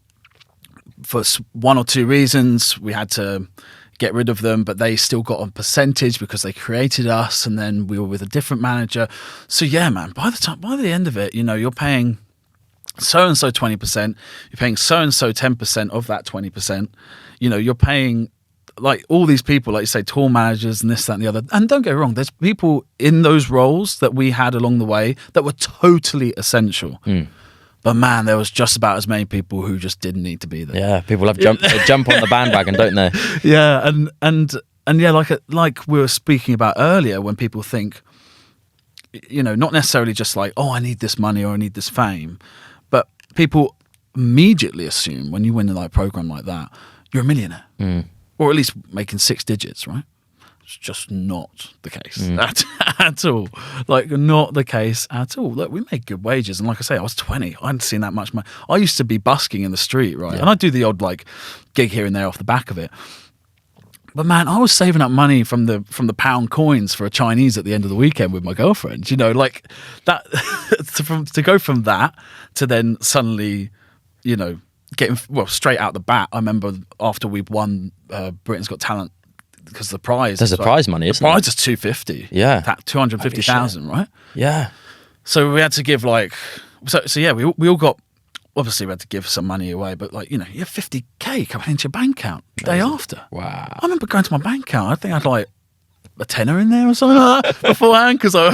for 1 or 2 reasons we had to get rid of them, but they still got a percentage because they created us, and then we were with a different manager. So man, by the end of it, you're paying so and so 20%, you're paying so and so 10% of that 20%. You're paying all these people, like you say, tour managers and this, that, and the other. And don't get me wrong, there's people in those roles that we had along the way that were totally essential. But man, there was just about as many people who just didn't need to be there. Yeah, people have jump on the bandwagon, don't they? Yeah, and like we were speaking about earlier, when people think, not necessarily just I need this money or I need this fame, but people immediately assume when you win a program like that, you're a millionaire, or at least making 6 digits, right? It's just not the case at all. Not the case at all. Look, we make good wages, and like I say, I was 20. I hadn't seen that much money. I used to be busking in the street, right? Yeah. And I do the odd gig here and there off the back of it. But man, I was saving up money from the pound coins for a Chinese at the end of the weekend with my girlfriend. You know, like that to go from that to then suddenly, you know, getting straight out the bat. I remember after we won Britain's Got Talent, because the prize there's a prize money, isn't the prize is 250. Yeah, 250,000, right? Yeah. So we had to give like so yeah, we all got. Obviously, we had to give some money away, but like, you know, you have 50k coming into your bank account the day after. Wow. I remember going to my bank account. I think I had like a tenner in there or something like that beforehand, because I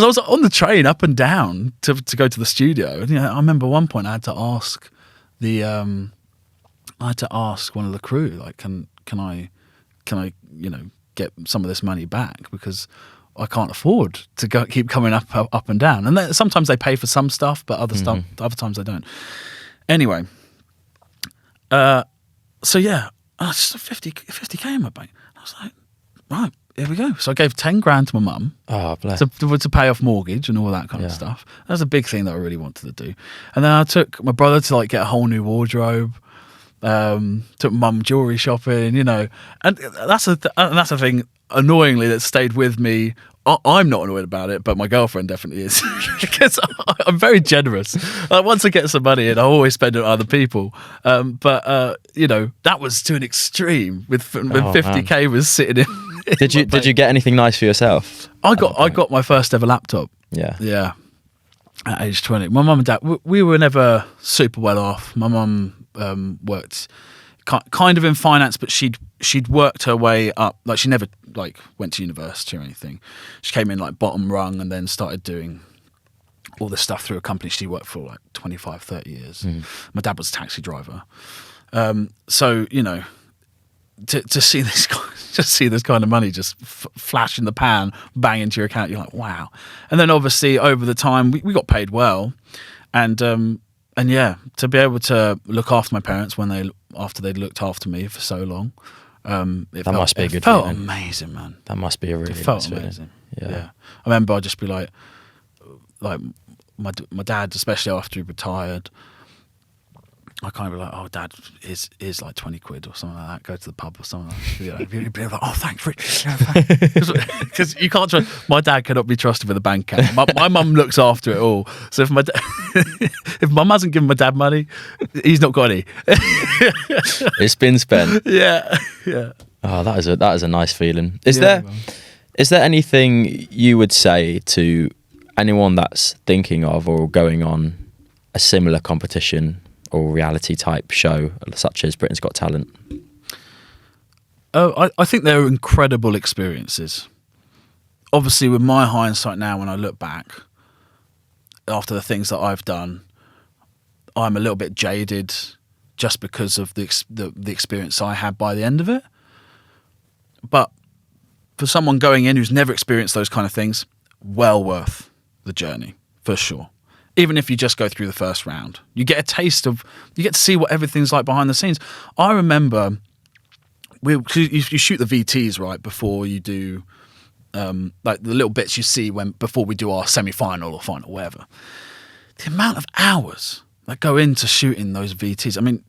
was on the train up and down to go to the studio. And, you know, I remember one point I had to ask one of the crew, like, can I, you know, get some of this money back, because I can't afford to keep coming up and down. And sometimes they pay for some stuff, but other times they don't. Anyway, so yeah, just 50k in my bank. I was like, right, here we go. So I gave 10 grand to my mum. Oh, bless. To pay off mortgage and all that kind of stuff. That was a big thing that I really wanted to do. And then I took my brother to like get a whole new wardrobe. Took mum jewelry shopping, you know, and that's a thing. Annoyingly, that stayed with me. I'm not annoyed about it, but my girlfriend definitely is, because I'm very generous. Once I get some money in, I always spend it on other people. But you know, that was to an extreme. When 50k was sitting in. Did you get anything nice for yourself? I got my first ever laptop. Yeah. At age 20, my mum and dad, we were never super well off. My mum worked kind of in finance, but she'd worked her way up. Like, she never like went to university or anything. She came in like bottom rung and then started doing all this stuff through a company she worked for like 25, 30 years. My dad was a taxi driver. So, you know, to see this kind of money just flash in the pan, bang into your account, you're like, wow. And then obviously over the time we got paid well, and yeah, to be able to look after my parents after they'd looked after me for so long, it felt amazing, man. That must be a really felt nice amazing. Feeling. Yeah. I remember I'd just be like my dad, especially after he retired, I kind of be like, oh, Dad, is like 20 quid or something like that. Go to the pub or something like that. You know, he'd be like, oh, thanks, Richard. Because you can't trust, my dad cannot be trusted with a bank account. My mum looks after it all. So if if mum hasn't given my dad money, he's not got any. It's been spent. Yeah. Oh, that is a nice feeling. Is there anything you would say to anyone that's thinking of or going on a similar competition or reality type show such as Britain's Got Talent? I think they're incredible experiences. Obviously, with my hindsight now, when I look back after the things that I've done, I'm a little bit jaded just because of the experience I had by the end of it. But for someone going in who's never experienced those kind of things, well worth the journey, for sure. Even if you just go through the first round, you get a taste of, you get to see what everything's like behind the scenes. I remember, you shoot the VTs right before you do, like the little bits you see before we do our semi-final or final, whatever. The amount of hours that go into shooting those VTs. I mean,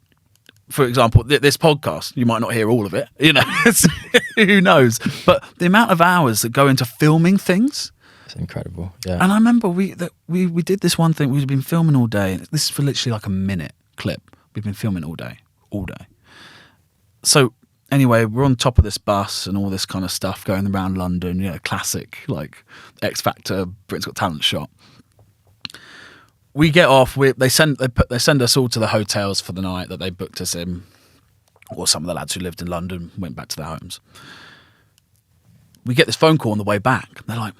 for example, this podcast, you might not hear all of it, you know, who knows? But the amount of hours that go into filming things. It's incredible, yeah. And I remember we did this one thing. We'd been filming all day. This is for literally like a minute clip. We've been filming all day. So anyway, we're on top of this bus and all this kind of stuff going around London. You know, classic like X Factor, Britain's Got Talent shot. We get off. They send us all to the hotels for the night that they booked us in, or some of the lads who lived in London went back to their homes. We get this phone call on the way back. They're like,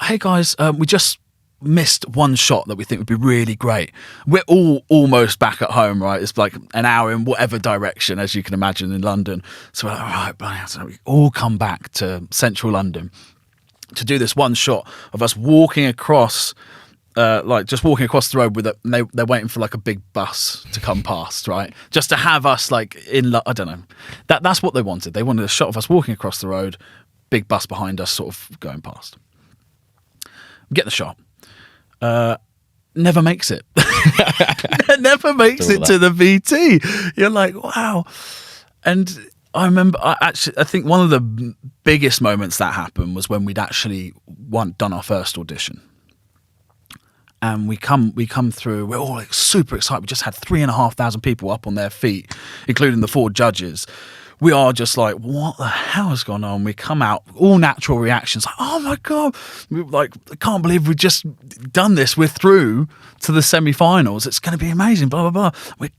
hey guys, we just missed one shot that we think would be really great. We're all almost back at home, right? It's like an hour in whatever direction, as you can imagine, in London. So we're like, all right, bloody hell. So we all come back to central London to do this one shot of us walking across, just walking across the road with it. And they're waiting for like a big bus to come past, right? Just to have us like I don't know. That's what they wanted. They wanted a shot of us walking across the road, big bus behind us, sort of going past. Get the shot. Never makes it. Never makes it to the VT. You're like, wow. And I remember, I think one of the biggest moments that happened was when we'd actually done our first audition. And we come through, we're all like super excited. We just had 3,500 people up on their feet, including the 4 judges. We are just like, what the hell has gone on? We come out, all natural reactions, like, oh my God. We're like, I can't believe we've just done this. We're through to the semi-finals. It's going to be amazing, blah, blah, blah.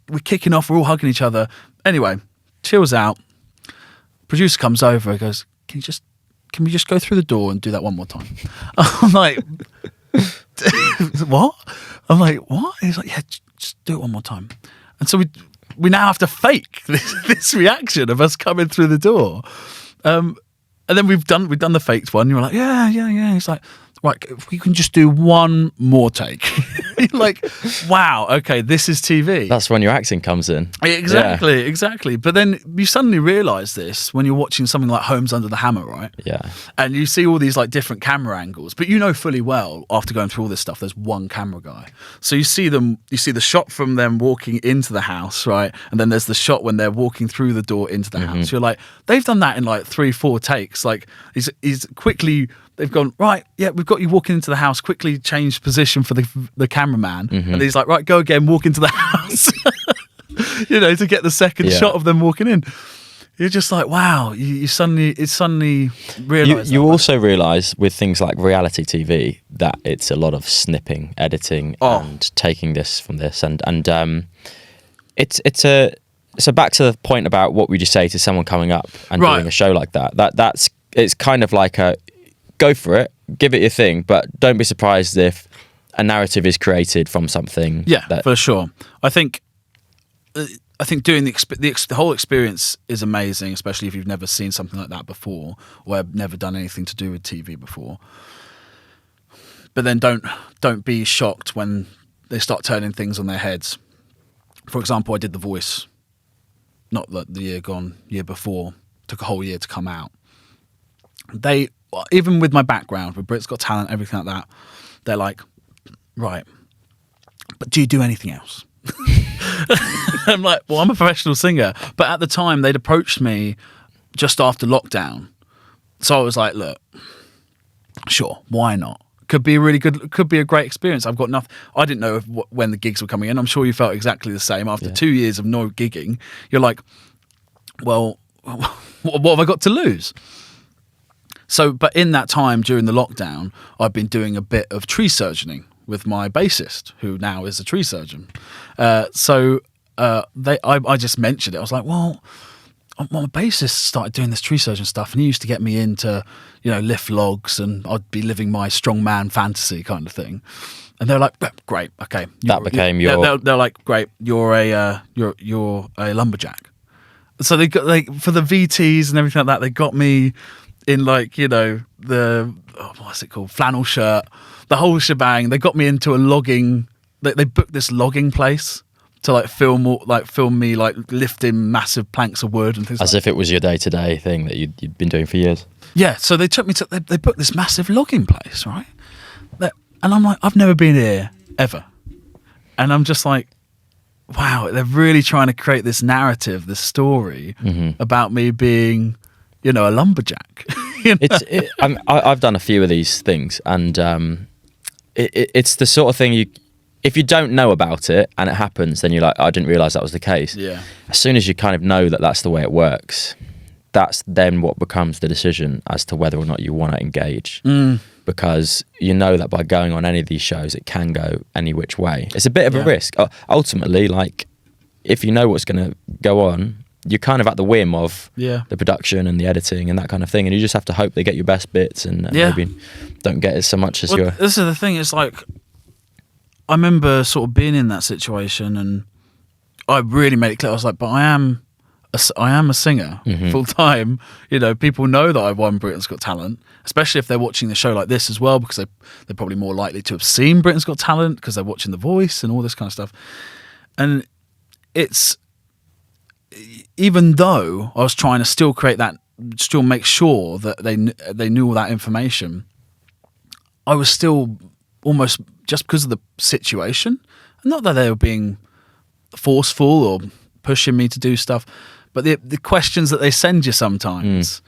We're kicking off, we're all hugging each other. Anyway, chills out. Producer comes over and goes, can we just go through the door and do that one more time? I'm like, what? I'm like, what? He's like, yeah, just do it one more time. And so we now have to fake this reaction of us coming through the door. And then we've done the faked one. You're like, yeah. He's like, right, if we can just do one more take. You're like, wow, okay, this is TV. That's when your acting comes in. Exactly. But then you suddenly realise this when you're watching something like Homes Under the Hammer, right? Yeah. And you see all these like different camera angles, but you know fully well after going through all this stuff, there's one camera guy. So you see the shot from them walking into the house, right? And then there's the shot when they're walking through the door into the house. You're like, they've done that in like 3-4 takes. Like he's quickly. They've gone, right, yeah, we've got you walking into the house, quickly change position for the cameraman. And he's like, right, go again, walk into the house, to get the second shot of them walking in. You're just like, wow, you suddenly realise. You also realise with things like reality TV that it's a lot of snipping, editing and taking this from this. And so back to the point about what would you say to someone coming up and doing a show like that? It's kind of like go for it, give it your thing, but don't be surprised if a narrative is created from something. Yeah, for sure. I think doing the whole experience is amazing, especially if you've never seen something like that before or have never done anything to do with TV before. But then don't be shocked when they start turning things on their heads. For example, I did The Voice, not the year before, took a whole year to come out. Even with my background, with Britain's Got Talent, everything like that, they're like, right, but do you do anything else? I'm like, well, I'm a professional singer. But at the time, they'd approached me just after lockdown. So I was like, look, sure, why not? Could be a great experience. I've got nothing. I didn't know when the gigs were coming in. I'm sure you felt exactly the same. After 2 years of no gigging, you're like, well, what have I got to lose? So, but in that time during the lockdown, I've been doing a bit of tree surgeoning with my bassist, who now is a tree surgeon. I just mentioned it. I was like, well, my bassist started doing this tree surgeon stuff, and he used to get me into, lift logs, and I'd be living my strongman fantasy kind of thing. And they're like, great, okay. That became your. They're like, great, you're a lumberjack. So they got for the VTs and everything like that. They got me in what's it called, flannel shirt, the whole shebang. They got me into a logging. They booked this logging place to film me lifting massive planks of wood and things. As if it was your day-to-day thing that you'd been doing for years. Yeah, so they took me to. They booked this massive logging place, right? And I'm like, I've never been here ever, and I'm just like, wow, they're really trying to create this narrative, this story about me being, a lumberjack. I've done a few of these things, and it's the sort of thing if you don't know about it and it happens, then you're like, I didn't realise that was the case. Yeah. As soon as you kind of know that that's the way it works, that's then what becomes the decision as to whether or not you want to engage. Because you know that by going on any of these shows, it can go any which way. It's a bit of a risk. Ultimately, if you know what's going to go on, you're kind of at the whim of the production and the editing and that kind of thing, and you just have to hope they get your best bits and maybe don't get it so much as your. This is the thing. It's like I remember sort of being in that situation, and I really made it clear. I was like, but I am a singer full time. People know that I won Britain's Got Talent, especially if they're watching the show like this as well, because they're probably more likely to have seen Britain's Got Talent because they're watching The Voice and all this kind of stuff. And it's, even though I was trying to still make sure that they knew all that information, I was still almost, just because of the situation, not that they were being forceful or pushing me to do stuff, But the questions that they send you sometimes,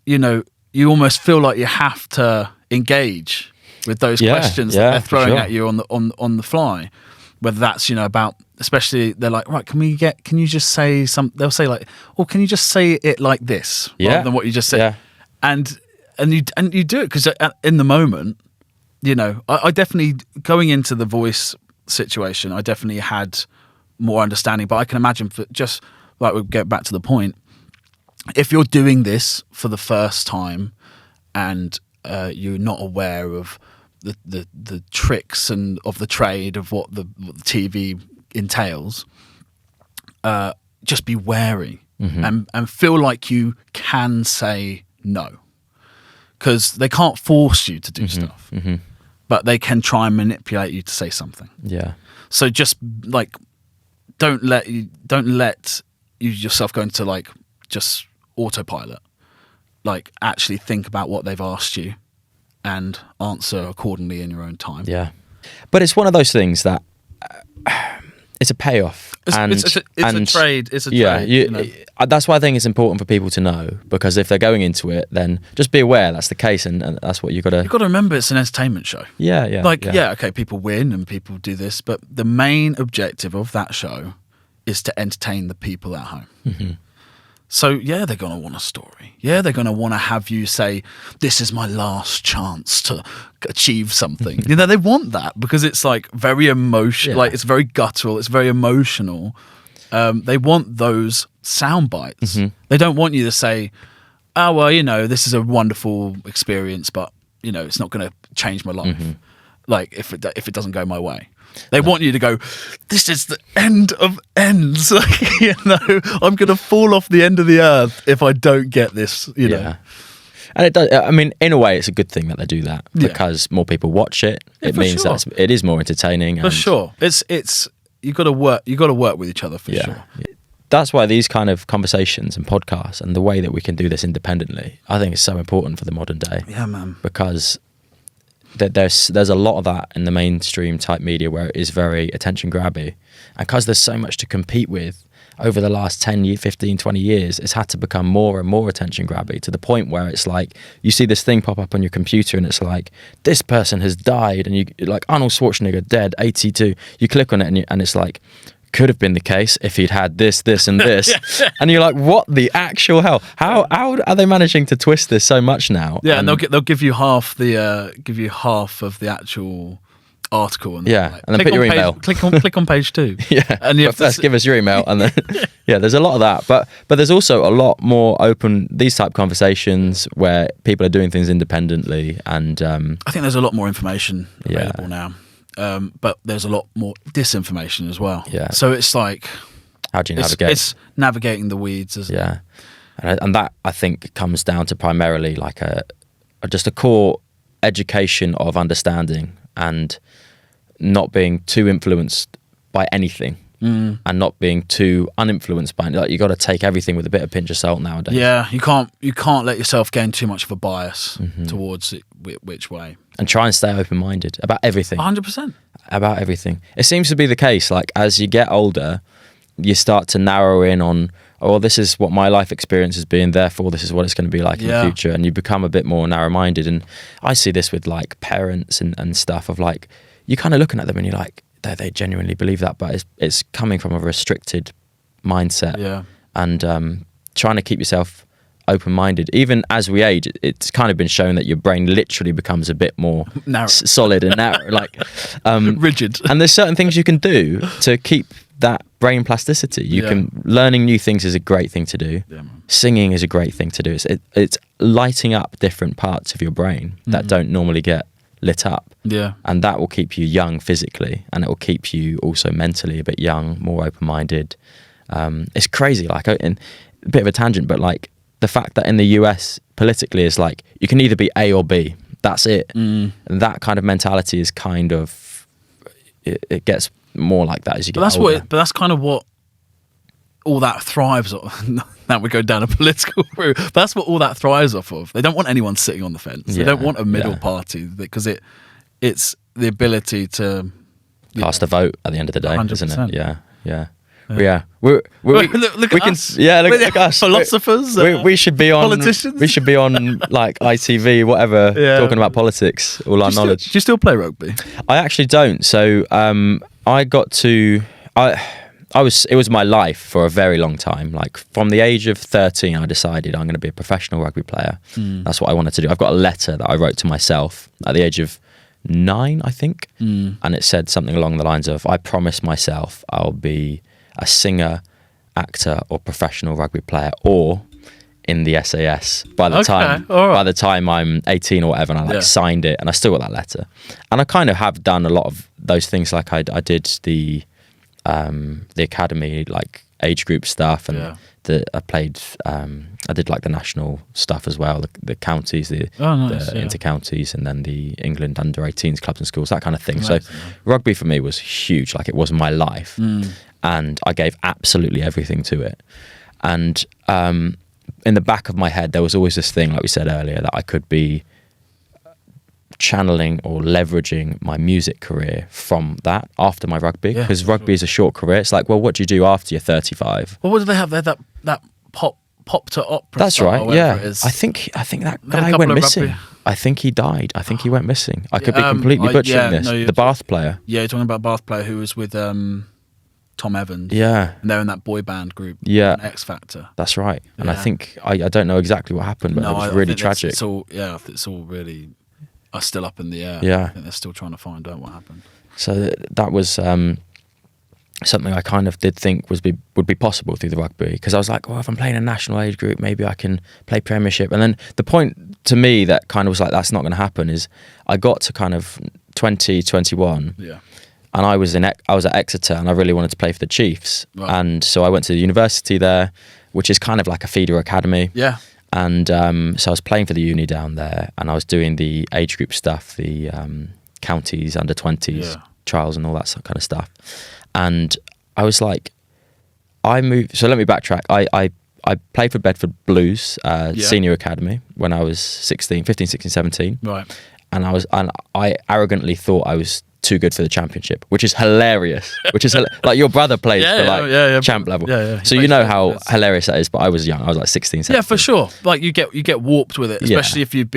you know, you almost feel like you have to engage with those questions that they're throwing at you on the fly. Whether that's, you know, about, especially they're like, right, can you just say they'll say like, oh, can you just say it like this rather than what you just said? Yeah. And you do it because in the moment, you know, I definitely, going into the voice situation, I definitely had more understanding. But I can imagine, for just like, we'll get back to the point, if you're doing this for the first time and you're not aware of the tricks and of the trade of what the TV entails, just be wary and feel like you can say no, because they can't force you to do stuff, but they can try and manipulate you to say something. Yeah. So just like, don't let yourself go into like just autopilot. Like, actually think about what they've asked you and answer accordingly in your own time. Yeah. But it's one of those things that it's a payoff. It's a trade. It's a trade. You know? That's why I think it's important for people to know, because if they're going into it, then just be aware that's the case, and that's what you've got to remember. It's an entertainment show. Yeah, yeah. Like, okay, people win and people do this, but the main objective of that show is to entertain the people at home. So, yeah, they're going to want a story. Yeah, they're going to want to have you say, this is my last chance to achieve something. You know, they want that because it's like very emotional, like it's very guttural, it's very emotional. They want those sound bites. They don't want you to say, oh, well, you know, this is a wonderful experience, but, you know, it's not going to change my life. Like, if it doesn't go my way. They want you to go, this is the end of ends. Like, you know, I'm going to fall off the end of the earth if I don't get this, you know. And it does. I mean, in a way, it's a good thing that they do that, because more people watch it. It means that it is more entertaining. For sure. It's you got to work with each other for sure. That's why these kind of conversations and podcasts and the way that we can do this independently, I think is so important for the modern day. Yeah, man. Because there's a lot of that in the mainstream type media where it is very attention grabby, and because there's so much to compete with over the last 10, 15, 20 years, it's had to become more and more attention grabby, to the point where it's like you see this thing pop up on your computer and it's like, this person has died, and you like Arnold Schwarzenegger dead, 82. You click on it and it's like, could have been the case if he'd had this and this. And you're like, what the actual hell? How are they managing to twist this so much now? Yeah, and they'll give you half of the actual article, and and then put your email. Click on page 2. And you have to give us your email, and then there's a lot of that. But there's also a lot more open, these type conversations where people are doing things independently, and I think there's a lot more information available now. But there's a lot more disinformation as well. Yeah. So it's like, how do you navigate? It's navigating the weeds, isn't it? And that, I think, comes down to primarily like just a core education of understanding and not being too influenced by anything. And not being too uninfluenced by it. Like, you got to take everything with a bit of pinch of salt nowadays. Yeah, you can't let yourself gain too much of a bias towards it, which way. And try and stay open-minded about everything. 100%. About everything. It seems to be the case. Like, as you get older, you start to narrow in on, oh, this is what my life experience has been, therefore this is what it's going to be like in the future. And you become a bit more narrow-minded. And I see this with like parents and stuff of like, you're kind of looking at them and you're like, they genuinely believe that, but it's coming from a restricted mindset. And trying to keep yourself open-minded. Even as we age, it's kind of been shown that your brain literally becomes a bit more solid and narrow, like rigid. And there's certain things you can do to keep that brain plasticity. Learning new things is a great thing to do. Singing is a great thing to do. It's lighting up different parts of your brain that don't normally get lit up. And that will keep you young physically, and it will keep you also mentally a bit young, more open-minded. It's crazy, like, in a bit of a tangent, but like the fact that in the US politically is like, you can either be A or B, that's it. And that kind of mentality is kind of, it gets more like that as you get older. But that's kind of what all that thrives on. Now we go down a political route, but that's what all that thrives off of. They don't want anyone sitting on the fence. They don't want a middle party, because it's the ability to cast a vote at the end of the day, 100%. Isn't it? Yeah. Yeah. Look at us. Yeah, look at us. Philosophers. We should be on politicians. We should be on like ITV, whatever, talking about politics, all our knowledge. Do you still play rugby? I actually don't. So I got to it was my life for a very long time. Like from the age of 13, I decided I'm going to be a professional rugby player. That's what I wanted to do. I've got a letter that I wrote to myself at the age of 9, I think, and it said something along the lines of, I promise myself I'll be a singer, actor or professional rugby player or in the SAS by the time I'm 18 or whatever, and I signed it, and I still got that letter. And I kind of have done a lot of those things. Like I did the academy, like age group stuff, and I did like the national stuff as well, the counties, the inter-counties, and then the England under-18s clubs and schools, that kind of thing. Amazing. So rugby for me was huge. Like it was my life, and I gave absolutely everything to it. And in the back of my head, there was always this thing, like we said earlier, that I could be channeling or leveraging my music career from that after my rugby, because rugby is a short career. It's like, well, what do you do after you're 35? Well, what do they have there? That pop to opera. That's right. Yeah, I think that guy went missing. Rugby. I think he died. I think he went missing. I could be completely butchering this. No, the Bath player. Yeah, you're talking about Bath player who was with Tom Evans. Yeah, and they're in that boy band group. Yeah, X Factor. That's right. And I think I don't know exactly what happened, but it was really tragic. It's all really are still up in the air. Yeah, I think they're still trying to find out what happened. So that was something I kind of did think would be possible through the rugby, because I was like, well, if I'm playing a national age group, maybe I can play Premiership. And then the point to me that kind of was like, that's not going to happen, is I got to kind of 2021. Yeah. And I was at Exeter, and I really wanted to play for the Chiefs. Right. And so I went to the university there, which is kind of like a feeder academy. Yeah. And so I was playing for the uni down there, and I was doing the age group stuff, the counties, under 20s trials and all that kind of stuff. And I was like, I moved. So let me backtrack. I played for Bedford Blues senior academy when I was 15, 16, 17. Right. And I arrogantly thought I was too good for the championship, which is hilarious. Like your brother plays for champ level. Yeah. So you know how hilarious that is. But I was young. I was like 16, 17. Yeah, for sure. Like you get warped with it, especially if you've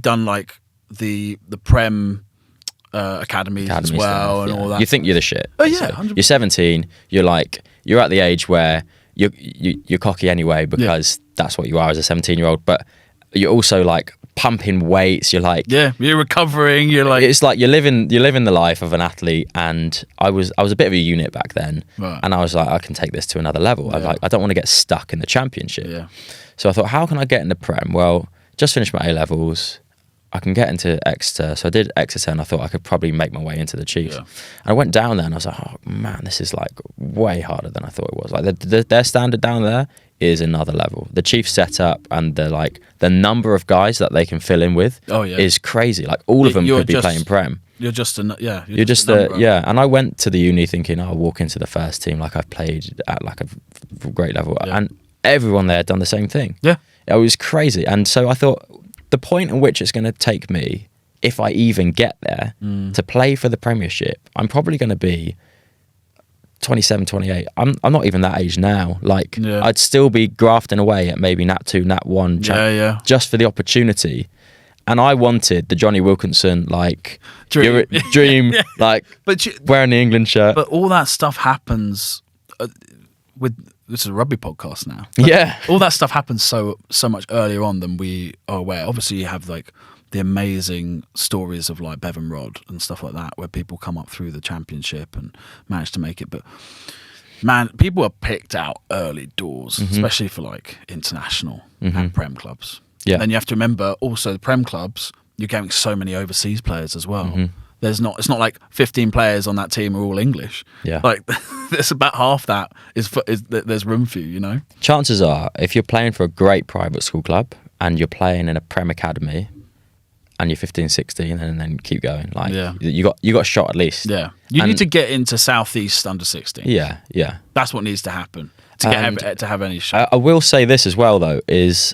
done like the Prem academies as well, stuff, and all that. You think you're the shit. Oh yeah, so you're 17. You're at the age where you're cocky anyway, because that's what you are as a 17-year-old. But you're also like pumping weights. You're like, you're recovering. You're like, it's like you're living the life of an athlete. And I was a bit of a unit back then, right. And I was like, I can take this to another level. I was like, I don't want to get stuck in the championship. Yeah. So I thought, how can I get into Prem? Well, just finished my A-levels. I can get into Exeter. So I did Exeter, and I thought I could probably make my way into the Chiefs. Yeah. And I went down there, and I was like, oh man, this is like way harder than I thought it was. Like their standard down there is another level. The Chiefs setup and the number of guys that they can fill in with is crazy. Like all of them could be playing Prem. You're just a And I went to the uni thinking I'll walk into the first team like I've played at like a great level, and everyone there had done the same thing. Yeah, it was crazy. And so I thought, the point at which it's going to take me, if I even get there, to play for the Premiership, I'm probably going to be 27, 28. I'm not even that age now. Like, I'd still be grafting away at maybe Nat 2, Nat 1, just for the opportunity. And I wanted the Johnny Wilkinson, like, dream, like, wearing the England shirt. But all that stuff happens this is a rugby podcast now. All that stuff happens so much earlier on than we are aware. Obviously, you have like the amazing stories of like Bevan Rod and stuff like that, where people come up through the championship and manage to make it. But man, people are picked out early doors, especially for like international and Prem clubs. Yeah. And then you have to remember also the Prem clubs, you're getting so many overseas players as well. It's not like 15 players on that team are all English. Yeah. Like there's about half that is there's room for you, you know? Chances are, if you're playing for a great private school club and you're playing in a Prem academy and you're 15, 16 and then keep going, like you got a shot at least. Yeah. You need to get into Southeast under 16. Yeah. That's what needs to happen to have any shot. I will say this as well though, is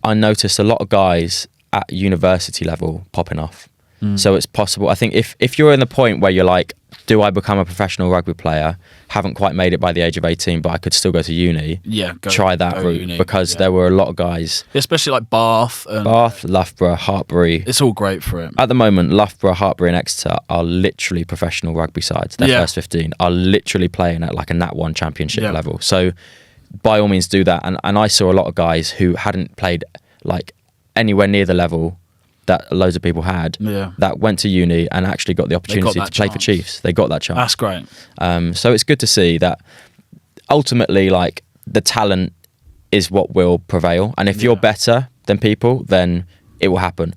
I noticed a lot of guys at university level popping off. So it's possible. I think if you're in the point where you're like, do I become a professional rugby player? Haven't quite made it by the age of 18, but I could still go to uni. Yeah, try that route because there were a lot of guys, especially like Bath, Loughborough, Hartpury. It's all great for it. At the moment, Loughborough, Hartpury, and Exeter are literally professional rugby sides. Their first 15 are literally playing at like a Nat 1 championship level. So by all means, do that. And I saw a lot of guys who hadn't played like anywhere near the level that loads of people had, that went to uni and actually got the opportunity to play for Chiefs. They got that chance. That's great. So it's good to see that ultimately, like, the talent is what will prevail. And if you're better than people, then it will happen.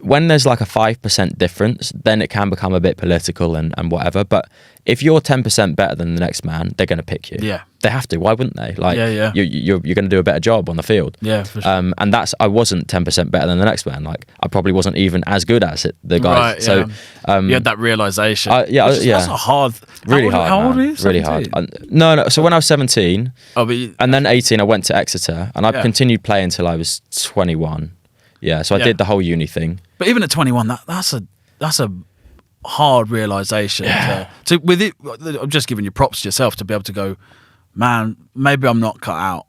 When there's like a 5% difference, then it can become a bit political and whatever. But if you're 10% better than the next man, they're going to pick you. Yeah. They have to. Why wouldn't they? Like, you're going to do a better job on the field. Yeah, for sure. And I wasn't 10% better than the next man. Like, I probably wasn't even as good as the guys. Right, so you had that realisation. That's a hard. Really hard. How old were you? Really hard. No. So when I was 17, and then 18, I went to Exeter, and I continued playing until I was 21. Yeah. So I did the whole uni thing. But even at 21, that's a hard realisation. Yeah. To with it, I'm just giving you props to yourself to be able to go, man, maybe I'm not cut out.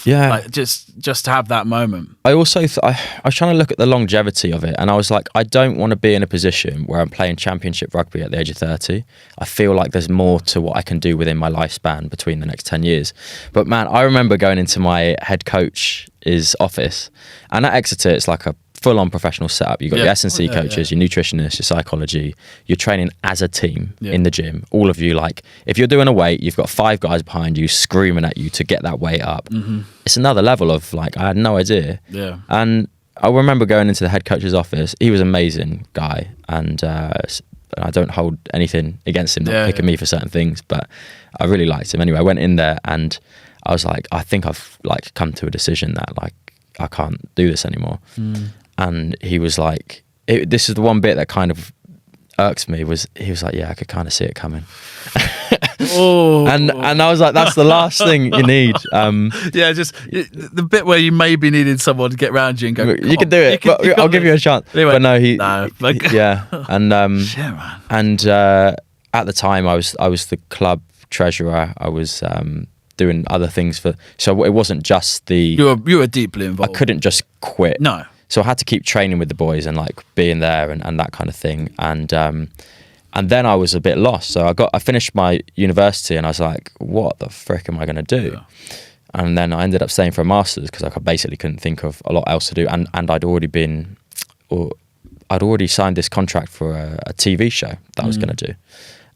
Yeah. Like, just to have that moment. I also I was trying to look at the longevity of it, and I was like, I don't want to be in a position where I'm playing championship rugby at the age of 30. I feel like there's more to what I can do within my lifespan between the next 10 years. But man, I remember going into my head coach's office, and at Exeter, it's like a full-on professional setup. You've got your S&C coaches, your nutritionists, your psychology. You're training as a team in the gym. All of you, like, if you're doing a weight, you've got 5 guys behind you screaming at you to get that weight up. It's another level of, like, I had no idea. Yeah. And I remember going into the head coach's office. He was an amazing guy, and I don't hold anything against him, not picking me for certain things, but I really liked him. Anyway, I went in there and I was like, I think I've, like, come to a decision that, like, I can't do this anymore. And he was like, this is the one bit that kind of irks me, was he was like, yeah, I could kind of see it coming. And I was like, that's the last thing you need. Just the bit where you maybe needed someone to get around you and go, you can do it, but I'll give you a chance. Anyway, but no, and shit, man. And at the time I was the club treasurer. I was doing other things so it wasn't just the you were deeply involved. I couldn't just quit. No. So I had to keep training with the boys and, like, being there and that kind of thing. And then I was a bit lost. So I finished my university and I was like, what the frick am I going to do? Yeah. And then I ended up staying for a master's because I basically couldn't think of a lot else to do. And I'd already signed this contract for a TV show that I was going to do.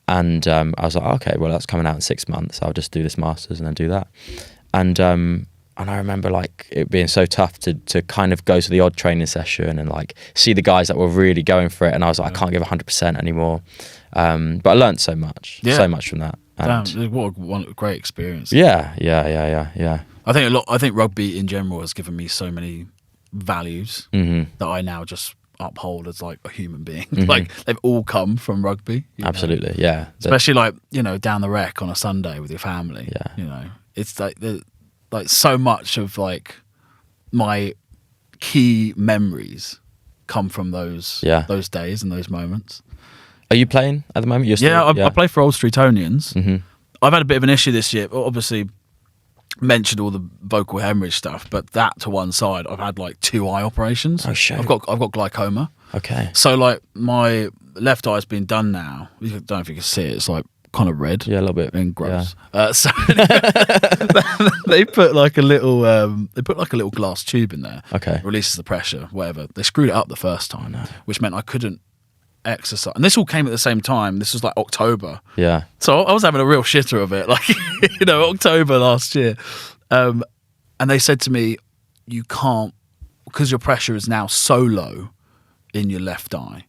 And I was like, okay, well, that's coming out in 6 months. I'll just do this master's and then do that. And I remember, like, it being so tough to kind of go to the odd training session and, like, see the guys that were really going for it. And I was like, I can't give 100% anymore. But I learned so much from that. And what a great experience. Yeah. I think rugby in general has given me so many values that I now just uphold as, like, a human being. Like, they've all come from rugby. Absolutely, yeah. Especially, like, down the rec on a Sunday with your family. Yeah. It's like so much of, like, my key memories come from those days and those moments. Are you playing at the moment? I play for Old Streetonians. I've had a bit of an issue this year. Obviously, mentioned all the vocal hemorrhage stuff, but that to one side, I've had, like, 2 eye operations. Oh shit! I've got glaucoma. Okay. So, like, my left eye's been done now. I don't know if you can see it. It's, like, kind of red. Yeah, a little bit. And gross. Yeah. So they put like a little glass tube in there. Okay. Releases the pressure, whatever. They screwed it up the first time, which meant I couldn't exercise. And this all came at the same time. This was like October. Yeah. So I was having a real shitter of it, like, October last year. And they said to me, you can't, because your pressure is now so low in your left eye,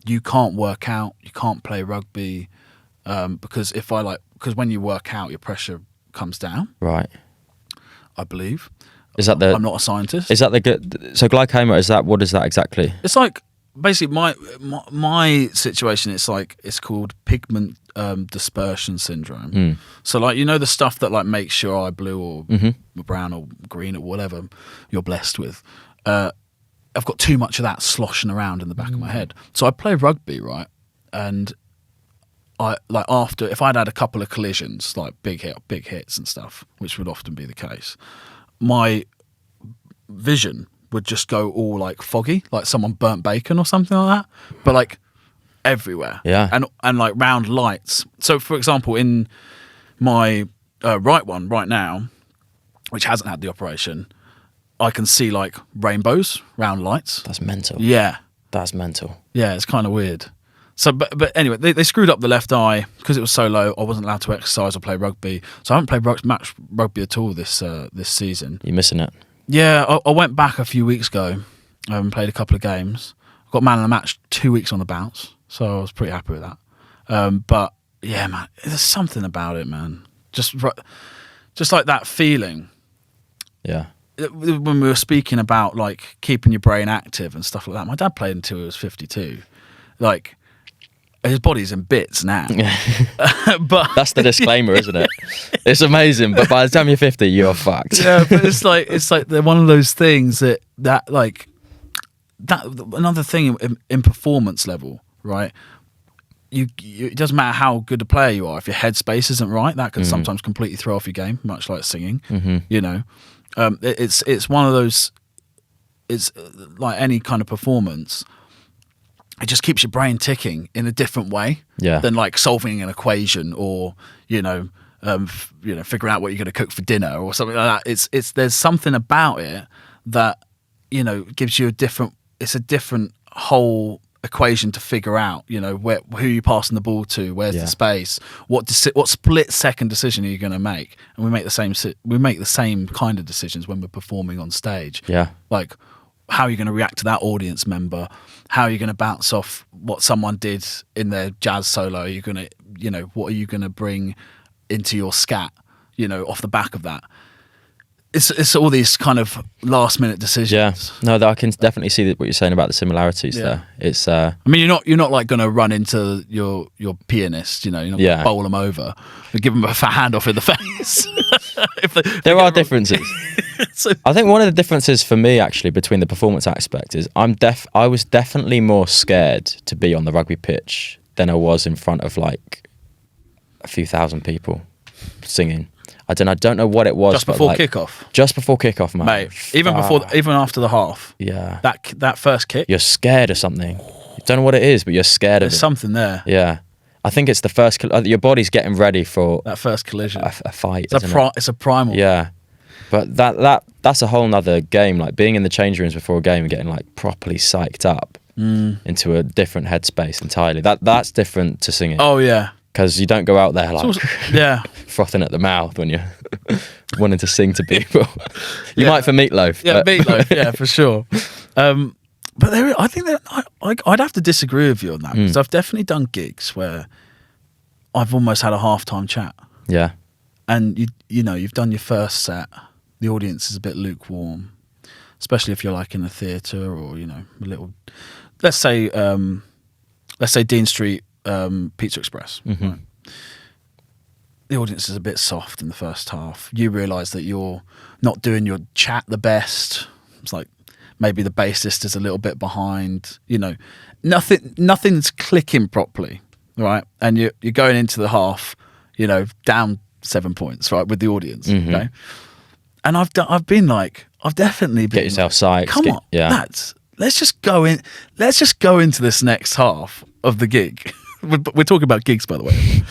you can't work out, you can't play rugby. Because when you work out, your pressure comes down. Right. I believe. Is that I'm not a scientist. Is that so glaucoma? What is that exactly? It's like basically my situation. It's called pigment dispersion syndrome. So, like, the stuff that, like, makes your eye blue or brown or green or whatever you're blessed with. I've got too much of that sloshing around in the back of my head. So I play rugby, right? And I like after, if I'd had a couple of collisions, like big hits and stuff, which would often be the case, my vision would just go all like foggy, like someone burnt bacon or something like that, but like everywhere. Yeah. And like round lights. So for example, in my right one right now, which hasn't had the operation, I can see like rainbows, round lights. That's mental. Yeah. That's mental. Yeah, it's kind of weird. So, but anyway, they screwed up the left eye because it was so low. I wasn't allowed to exercise or play rugby, so I haven't played match rugby at all this season. You're missing it. Yeah, I went back a few weeks ago and played a couple of games. Got man of the match 2 weeks on the bounce, so I was pretty happy with that. But yeah, man, there's something about it, man. Just like that feeling. Yeah. When we were speaking about like keeping your brain active and stuff like that, my dad played until he was 52. Like, his body's in bits now. But that's the disclaimer, isn't it? It's amazing, but by the time you're 50, you're fucked. Yeah, but it's like they're one of those things that like that. Another thing in performance level, right? It doesn't matter how good a player you are. If your headspace isn't right, that can sometimes completely throw off your game, much like singing. You know, it's one of those. It's like any kind of performance. It just keeps your brain ticking in a different way than like solving an equation or figuring out what you're going to cook for dinner or something like that. It's there's something about it that gives you a different whole equation to figure out. Who you passing the ball to, where's the space, what split second decision are you going to make, and we make the same kind of decisions when we're performing on stage. Yeah, like, how are you going to react to that audience member? How are you going to bounce off what someone did in their jazz solo? Are you going to, what are you going to bring into your scat, off the back of that? It's all these kind of last minute decisions. Yeah, no, I can definitely see what you're saying about the similarities there. It's. I mean, you're not like going to run into your pianist. You're not going to bowl them over and give them a fat handoff in the face. There are differences. I think one of the differences for me actually between the performance aspect is I was definitely more scared to be on the rugby pitch than I was in front of like a few thousand people singing. I don't know what it was. Just before kickoff. Just before kickoff, man. Mate, even after the half. Yeah. That first kick. You're scared of something. You don't know what it is, but you're scared of it. There's something there. Yeah. I think it's the first. Your body's getting ready for that first collision. A fight. It's a primal. Yeah. But that's a whole nother game. Like being in the change rooms before a game and getting like properly psyched up into a different headspace entirely. That's different to singing. Oh yeah. Because you don't go out there like frothing at the mouth when you're wanting to sing to people. You might for Meatloaf. Yeah, Meatloaf. Yeah, for sure. But I think that I'd have to disagree with you on that because I've definitely done gigs where I've almost had a halftime chat. Yeah. And you've done your first set. The audience is a bit lukewarm, especially if you're like in a theatre or a little. Let's say Dean Street. Pizza Express. Right? The audience is a bit soft in the first half. You realise that you're not doing your chat the best. It's like maybe the bassist is a little bit behind. Nothing's clicking properly, right? And you're going into the half, down 7 points, right, with the audience. Okay, and I've definitely been get yourself psyched. Come on, lads, let's just go into this next half of the gig. We're talking about gigs, by the way.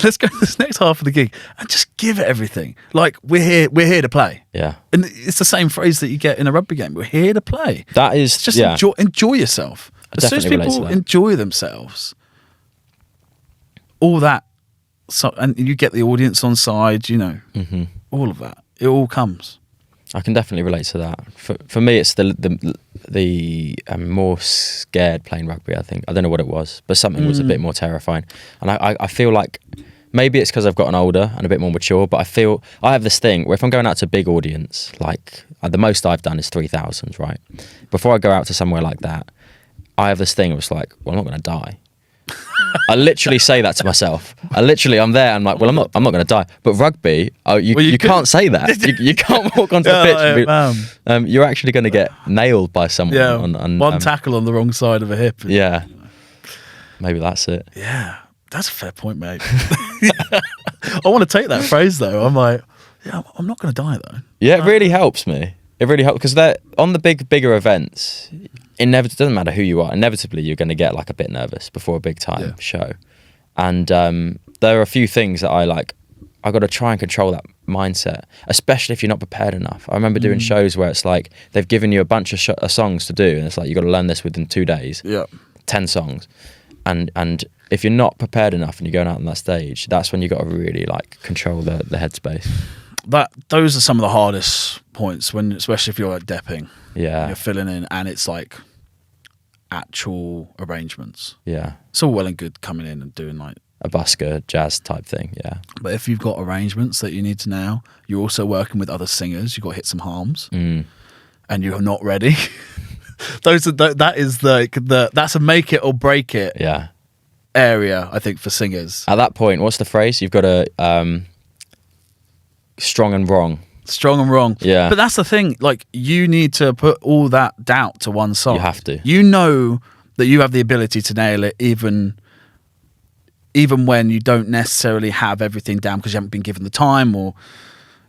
Let's go to this next half of the gig and just give it everything. Like we're here to play. Yeah, and it's the same phrase that you get in a rugby game. We're here to play. That is just enjoy yourself. As soon as people enjoy themselves, all that, and you get the audience on side. All of that. It all comes. I can definitely relate to that. For me, it's the more scared playing rugby. I think I don't know what it was, but something was a bit more terrifying. And I feel like maybe it's because I've gotten older and a bit more mature. But I feel I have this thing where if I'm going out to a big audience, like the most I've done is 3,000, right? Before I go out to somewhere like that, I have this thing. It was like, well, I'm not going to die. I literally say that to myself. I'm there. I'm like, well, I'm not going to die. But rugby, you can't say that. You can't walk onto the pitch. You're actually going to get nailed by someone. Yeah, one tackle on the wrong side of a hip. Yeah, maybe that's it. Yeah, that's a fair point, mate. I want to take that phrase though. I'm like, yeah, I'm not going to die though. Yeah, it really helps me. It really helps because they're on the bigger events. It doesn't matter who you are. Inevitably, you're going to get like a bit nervous before a big time show, and there are a few things that I like. I got to try and control that mindset, especially if you're not prepared enough. I remember doing shows where it's like they've given you a bunch of songs to do, and it's like you got to learn this within 2 days. Yeah, 10 songs, and if you're not prepared enough and you're going out on that stage, that's when you got to really like control the headspace. Those are some of the hardest points especially if you're like depping. Yeah, you're filling in, and it's like actual arrangements. Yeah, it's all well and good coming in and doing like a busker jazz type thing. Yeah, but if you've got arrangements that you need to nail, you're also working with other singers. You've got to hit some harms, and you're not ready. That's a make it or break it. Yeah, area I think for singers. At that point, what's the phrase? You've got to strong and wrong. Strong and wrong. Yeah. But that's the thing. Like, you need to put all that doubt to one side. You have to. You know that you have the ability to nail it, even when you don't necessarily have everything down because you haven't been given the time, or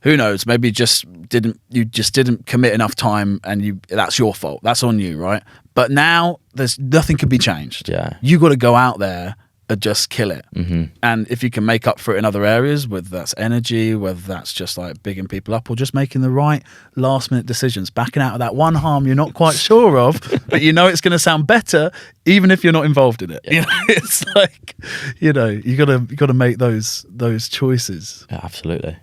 who knows? Maybe you just didn't commit enough time, and that's your fault. That's on you, right? But now there's nothing can be changed. Yeah. You got to go out there and just kill it. Mm-hmm. And if you can make up for it in other areas, whether that's energy, whether that's just like bigging people up, or just making the right last minute decisions, backing out of that one harm you're not quite sure of, but you know it's going to sound better even if you're not involved in it. Yeah. You know, it's like, you gotta make those choices. Yeah, absolutely.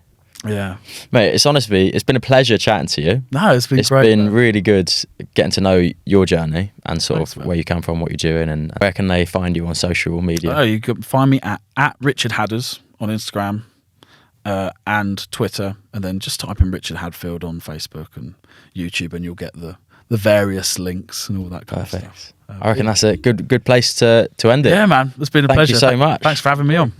Yeah, mate, it's been a pleasure chatting to you. No, it's been great. It's been really good getting to know your journey and sort of where you come from, what you're doing, and where can they find you on social media? Oh, you can find me at Richard Hadders on Instagram and Twitter, and then just type in Richard Hadfield on Facebook and YouTube, and you'll get the various links and all that kind of stuff. I reckon that's a good place to end it. Yeah, man, it's been a pleasure. Thank you so much. Thanks for having me on.